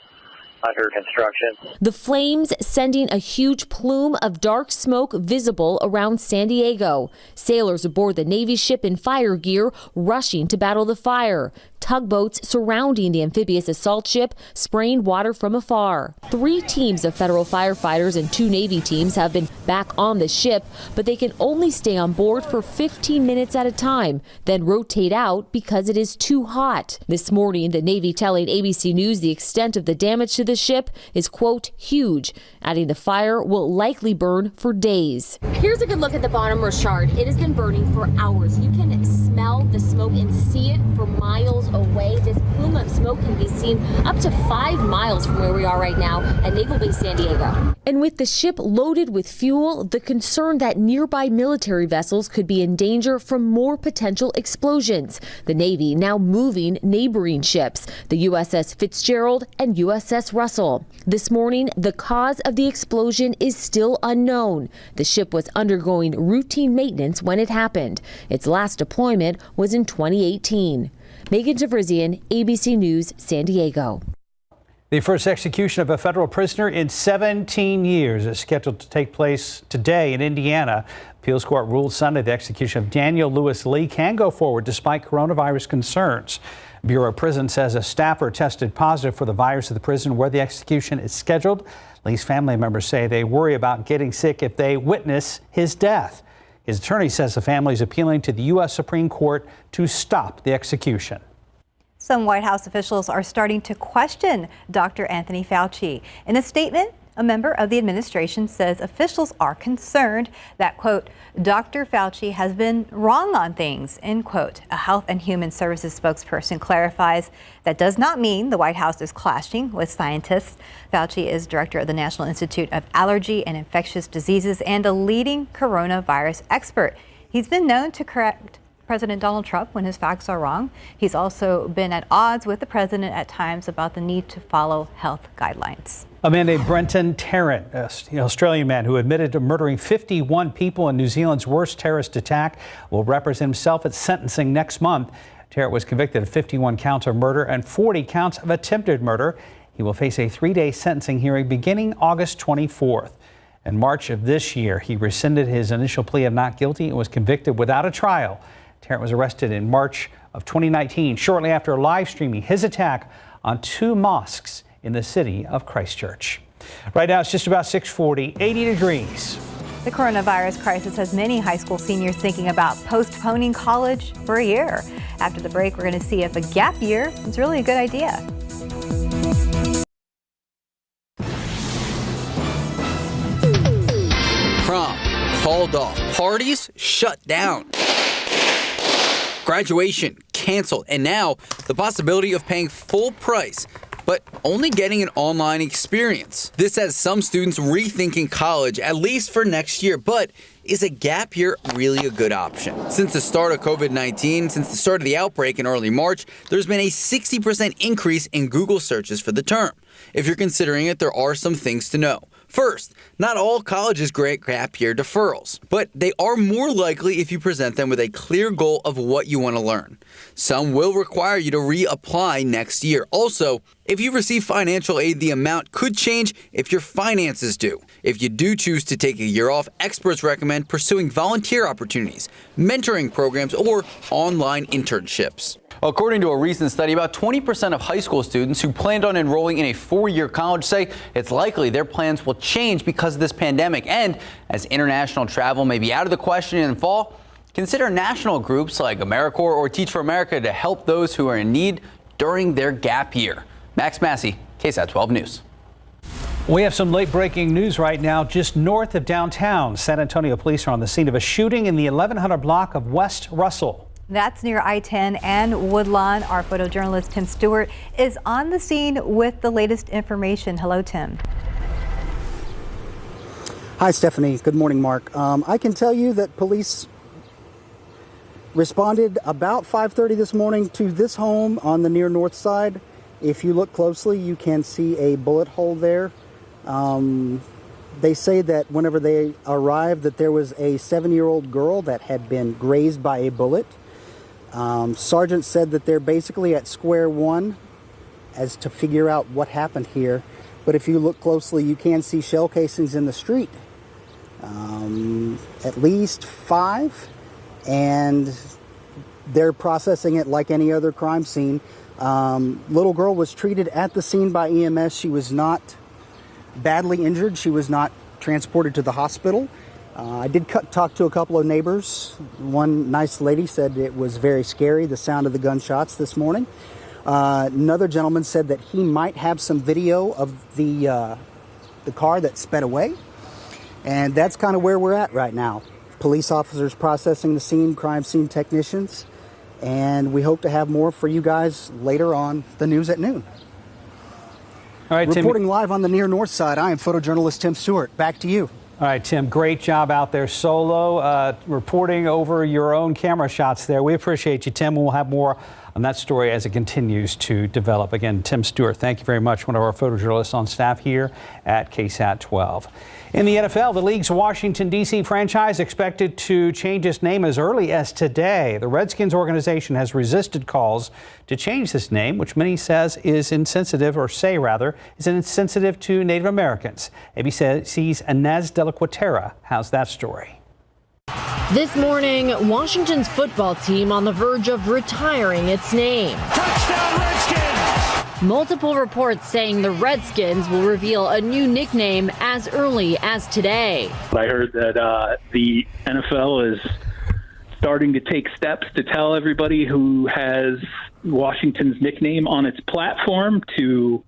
under construction. The flames sending a huge plume of dark smoke visible around San Diego. Sailors aboard the Navy ship in fire gear rushing to battle the fire. tugboats surrounding the amphibious assault ship, spraying water from afar. 3 teams of federal firefighters and 2 Navy teams have been back on the ship, but they can only stay on board for 15 minutes at a time, then rotate out because it is too hot. This morning, the Navy telling ABC News the extent of the damage to the ship is, quote, huge, adding the fire will likely burn for days. Here's a good look at the Bonhomme Richard. It has been burning for hours. You can smell the smoke and see it for miles away. This plume of smoke can be seen up to 5 miles from where we are right now at Naval Base San Diego. And with the ship loaded with fuel, the concern that nearby military vessels could be in danger from more potential explosions. The Navy now moving neighboring ships, the USS Fitzgerald and USS Russell. This morning, the cause of the explosion is still unknown. The ship was undergoing routine maintenance when it happened. Its last deployment was in 2018. Megan Javrizian, ABC News, San Diego. The first execution of a federal prisoner in 17 years is scheduled to take place today in Indiana. Appeals court ruled Sunday the execution of Daniel Lewis Lee can go forward despite coronavirus concerns. Bureau of Prisons says a staffer tested positive for the virus at the prison where the execution is scheduled. Lee's family members say they worry about getting sick if they witness his death. His attorney says the family is appealing to the U.S. Supreme Court to stop the execution. Some White House officials are starting to question Dr. Anthony Fauci. In a statement, a member of the administration says officials are concerned that, quote, Dr. Fauci has been wrong on things, end quote. A Health and Human Services spokesperson clarifies that does not mean the White House is clashing with scientists. Fauci is director of the National Institute of Allergy and Infectious Diseases and a leading coronavirus expert. He's been known to correct President Donald Trump when his facts are wrong. He's also been at odds with the president at times about the need to follow health guidelines. A man named Brenton Tarrant, an Australian man who admitted to murdering 51 people in New Zealand's worst terrorist attack, will represent himself at sentencing next month. Tarrant was convicted of 51 counts of murder and 40 counts of attempted murder. He will face a 3-day sentencing hearing beginning August 24th. In March of this year, he rescinded his initial plea of not guilty and was convicted without a trial. Tarrant was arrested in March of 2019, shortly after live streaming his attack on 2 mosques in the city of Christchurch. Right now, it's just about 6:40, 80 degrees. The coronavirus crisis has many high school seniors thinking about postponing college for a year. After the break, we're going to see if a gap year is really a good idea. Prom called off. Parties shut down. Graduation canceled. And now the possibility of paying full price, but only getting an online experience. This has some students rethinking college, at least for next year. But is a gap year really a good option? Since the start of COVID-19, since the start of the outbreak in early March, there's been a 60% increase in Google searches for the term. If you're considering it, there are some things to know. First, not all colleges grant gap year deferrals, but they are more likely if you present them with a clear goal of what you want to learn. Some will require you to reapply next year. Also, if you receive financial aid, the amount could change if your finances do. If you do choose to take a year off, experts recommend pursuing volunteer opportunities, mentoring programs, or online internships. According to a recent study, about 20% of high school students who planned on enrolling in a 4-year college say it's likely their plans will change because of this pandemic. And as international travel may be out of the question in the fall, consider national groups like AmeriCorps or Teach for America to help those who are in need during their gap year. Max Massey, KSAT 12 News. We have some late breaking news right now just north of downtown. San Antonio police are on the scene of a shooting in the 1100 block of West Russell. That's near I-10 and Woodlawn. Our photojournalist Tim Stewart is on the scene with the latest information. Hello, Tim. Hi, Stephanie. Good morning, Mark. I can tell you that police responded about 5:30 this morning to this home on the near north side. If you look closely, you can see a bullet hole there. They say that whenever they arrived that there was a 7-year-old girl that had been grazed by a bullet. Sergeant said that they're basically at square one as to figure out what happened here. But if you look closely, you can see shell casings in the street. At least 5. And they're processing it like any other crime scene. Little girl was treated at the scene by EMS. She was not badly injured. She was not transported to the hospital. I did talk to a couple of neighbors. One nice lady said it was very scary, the sound of the gunshots this morning. Another gentleman said that he might have some video of the car that sped away. And that's kind of where we're at right now. Police officers processing the scene, crime scene technicians. And we hope to have more for you guys later on the news at noon. All right, reporting live on the near north side, I am photojournalist Tim Stewart. Back to you. All right, Tim, great job out there solo, reporting over your own camera shots there. We appreciate you, Tim, and we'll have more on that story as it continues to develop. Again, Tim Stewart, thank you very much, one of our photojournalists on staff here at KSAT 12. In the NFL, the league's Washington, D.C. franchise expected to change its name as early as today. The Redskins organization has resisted calls to change this name, which many says is insensitive, or say rather, is insensitive to Native Americans. ABC's Inez de la Cuatera has that story. This morning, Washington's football team on the verge of retiring its name. Touchdown, Redskins! Multiple reports saying the Redskins will reveal a new nickname as early as today. I heard that the NFL is starting to take steps to tell everybody who has Washington's nickname on its platform to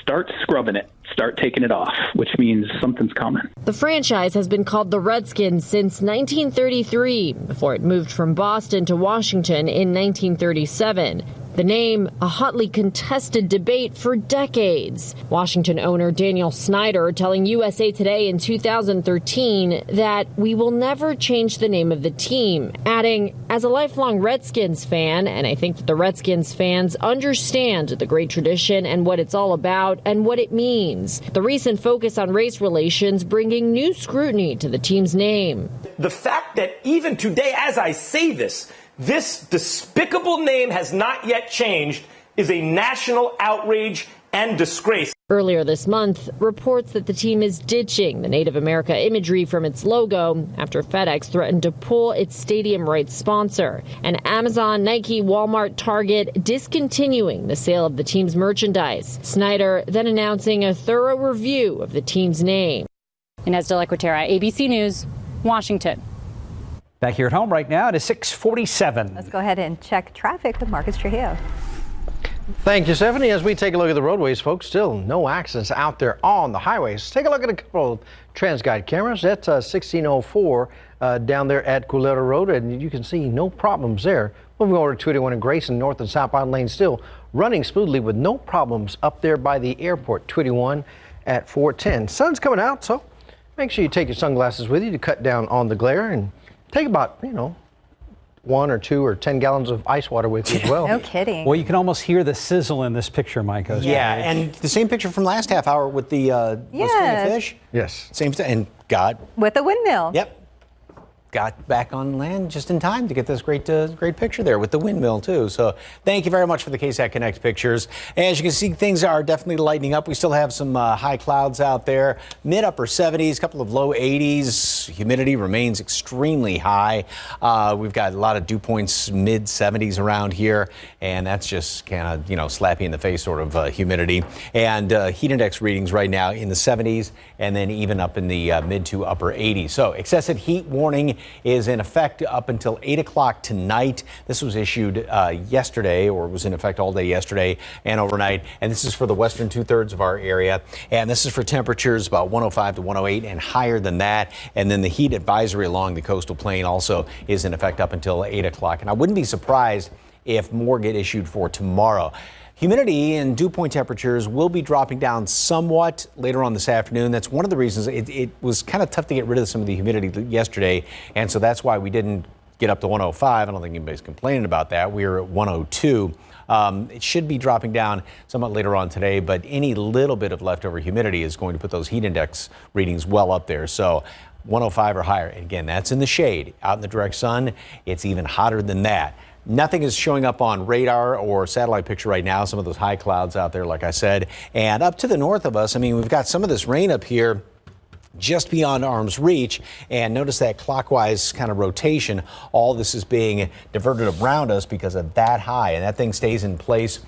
start scrubbing it, start taking it off, which means something's coming. The franchise has been called the Redskins since 1933, before it moved from Boston to Washington in 1937. The name, a hotly contested debate for decades. Washington owner Daniel Snyder telling USA Today in 2013 that we will never change the name of the team, adding, as a lifelong Redskins fan, and I think that the Redskins fans understand the great tradition and what it's all about and what it means. The recent focus on race relations bringing new scrutiny to the team's name. The fact that even today, as I say this despicable name has not yet changed is a national outrage and disgrace. Earlier this month, reports that the team is ditching the Native America imagery from its logo after FedEx threatened to pull its stadium rights sponsor, and Amazon, Nike, Walmart, Target discontinuing the sale of the team's merchandise. Snyder then announcing a thorough review of the team's name. Inez de la Cuatera, ABC News, Washington. Back here at home right now, it is 6:47. Let's go ahead and check traffic with Marcus Trujillo. Thank you, Stephanie. As we take a look at the roadways, folks, still no accidents out there on the highways. Take a look at a couple of TransGuide cameras. That's 1604 down there at Culero Road, and you can see no problems there. Moving over to 281 in Grayson, north and southbound lanes still running smoothly with no problems up there by the airport. 281 at 410. Sun's coming out, so make sure you take your sunglasses with you to cut down on the glare, and take about, 1 or 2 or 10 gallons of ice water with you as well. No kidding. Well, you can almost hear the sizzle in this picture, Mike. Yeah, and the same picture from last half hour with the string of fish. Yes. Same thing, and got with the windmill. Yep. Got back on land just in time to get this great picture there with the windmill too. So thank you very much for the KSAT Connect pictures. As you can see, things are definitely lightening up. We still have some high clouds out there, mid-upper 70s, couple of low 80s. Humidity remains extremely high. We've got a lot of dew points, mid 70s around here, and that's just kind of slap you in the face sort of humidity. And heat index readings right now in the 70s, and then even up in the mid to upper 80s. So excessive heat warning is in effect up until 8 o'clock tonight. This was issued yesterday, or was in effect all day yesterday and overnight. And this is for the western 2/3 of our area. And this is for temperatures about 105 to 108 and higher than that. And then the heat advisory along the coastal plain also is in effect up until 8 o'clock. And I wouldn't be surprised if more get issued for tomorrow. Humidity and dew point temperatures will be dropping down somewhat later on this afternoon. That's one of the reasons it was kind of tough to get rid of some of the humidity yesterday, and so that's why we didn't get up to 105. I don't think anybody's complaining about that. We were at 102. It should be dropping down somewhat later on today, but any little bit of leftover humidity is going to put those heat index readings well up there. So 105 or higher. And again, that's in the shade. Out in the direct sun, it's even hotter than that. Nothing is showing up on radar or satellite picture right now. Some of those high clouds out there, like I said. And up to the north of us, we've got some of this rain up here just beyond arm's reach. And notice that clockwise kind of rotation. All this is being diverted around us because of that high. And that thing stays in place,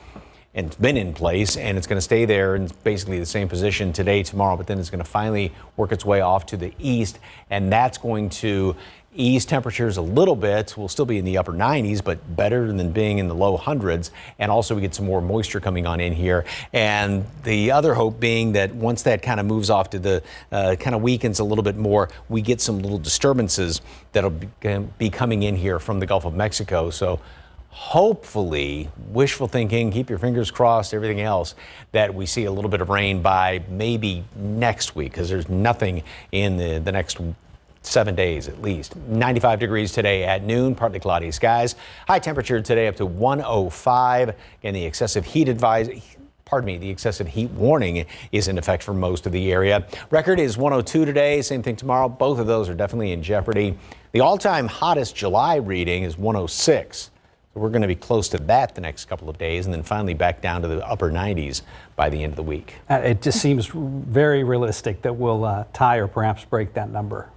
and it's been in place, and it's going to stay there in basically the same position today, tomorrow. But then it's going to finally work its way off to the east. And that's going to ease temperatures a little bit. We'll still be in the upper 90s, but better than being in the low hundreds. And also we get some more moisture coming on in here. And the other hope being that once that kind of moves off to the kind of weakens a little bit more, we get some little disturbances that'll be coming in here from the Gulf of Mexico. So hopefully, wishful thinking, keep your fingers crossed, everything else, that we see a little bit of rain by maybe next week, because there's nothing in the next 7 days at least. 95 degrees today at noon, partly cloudy skies. High temperature today up to 105. Again, the excessive heat the excessive heat warning is in effect for most of the area. Record is 102 today, same thing tomorrow. Both of those are definitely in jeopardy. The all-time hottest July reading is 106. So we're going to be close to that the next couple of days, and then finally back down to the upper 90s by the end of the week. It just seems very realistic that we'll tie or perhaps break that number.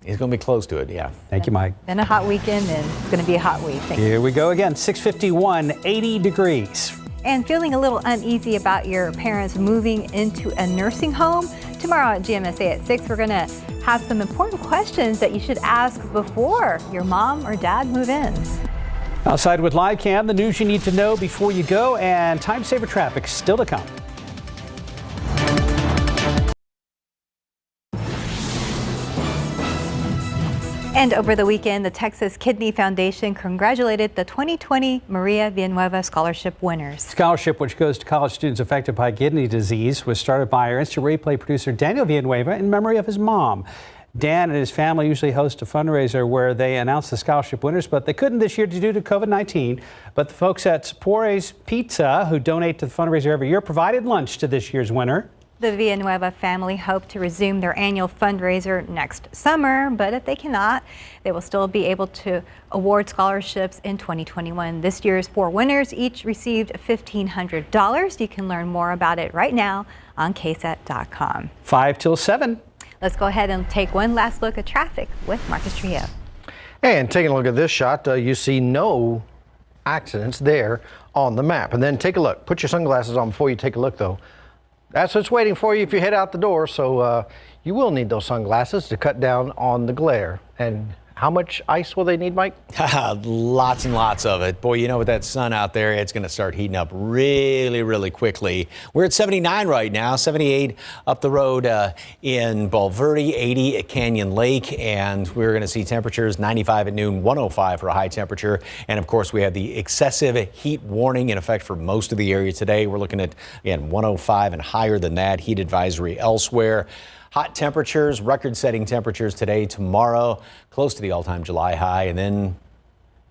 It's going to be close to it, yeah. Thank you, Mike. Been a hot weekend, and it's going to be a hot week. Here we go again, 6:51, 80 degrees. And feeling a little uneasy about your parents moving into a nursing home? Tomorrow at GMSA at 6, we're going to have some important questions that you should ask before your mom or dad move in. Outside with Live Cam, the news you need to know before you go, and time saver traffic still to come. And over the weekend, the Texas Kidney Foundation congratulated the 2020 Maria Villanueva Scholarship winners. Scholarship, which goes to college students affected by kidney disease, was started by our instant replay producer Daniel Villanueva in memory of his mom. Dan and his family usually host a fundraiser where they announce the scholarship winners, but they couldn't this year due to COVID-19. But the folks at Sapore's Pizza, who donate to the fundraiser every year, provided lunch to this year's winner. The Villanueva family hope to resume their annual fundraiser next summer, but if they cannot, they will still be able to award scholarships in 2021. This year's 4 winners each received $1,500. You can learn more about it right now on KSAT.com. 5 till 7. Let's go ahead and take one last look at traffic with Marcus Trio. And taking a look at this shot, you see no accidents there on the map. And then take a look. Put your sunglasses on before you take a look, though. That's what's waiting for you if you head out the door, so you will need those sunglasses to cut down on the glare. And how much ice will they need, Mike? Lots and lots of it. Boy, you know, with that sun out there, it's going to start heating up really, really quickly. We're at 79 right now, 78 up the road in Bulverde, 80 at Canyon Lake, and we're going to see temperatures 95 at noon, 105 for a high temperature. And of course, we have the excessive heat warning in effect for most of the area today. We're looking at, again, 105 and higher than that. Heat advisory elsewhere. Hot temperatures, record-setting temperatures today, tomorrow, close to the all-time July high, and then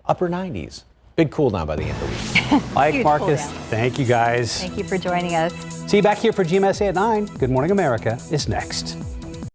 upper 90s. Big cool down by the end of the week. Mike, Marcus, thank you guys. Thank you for joining us. See you back here for GMSA at 9. Good Morning America is next.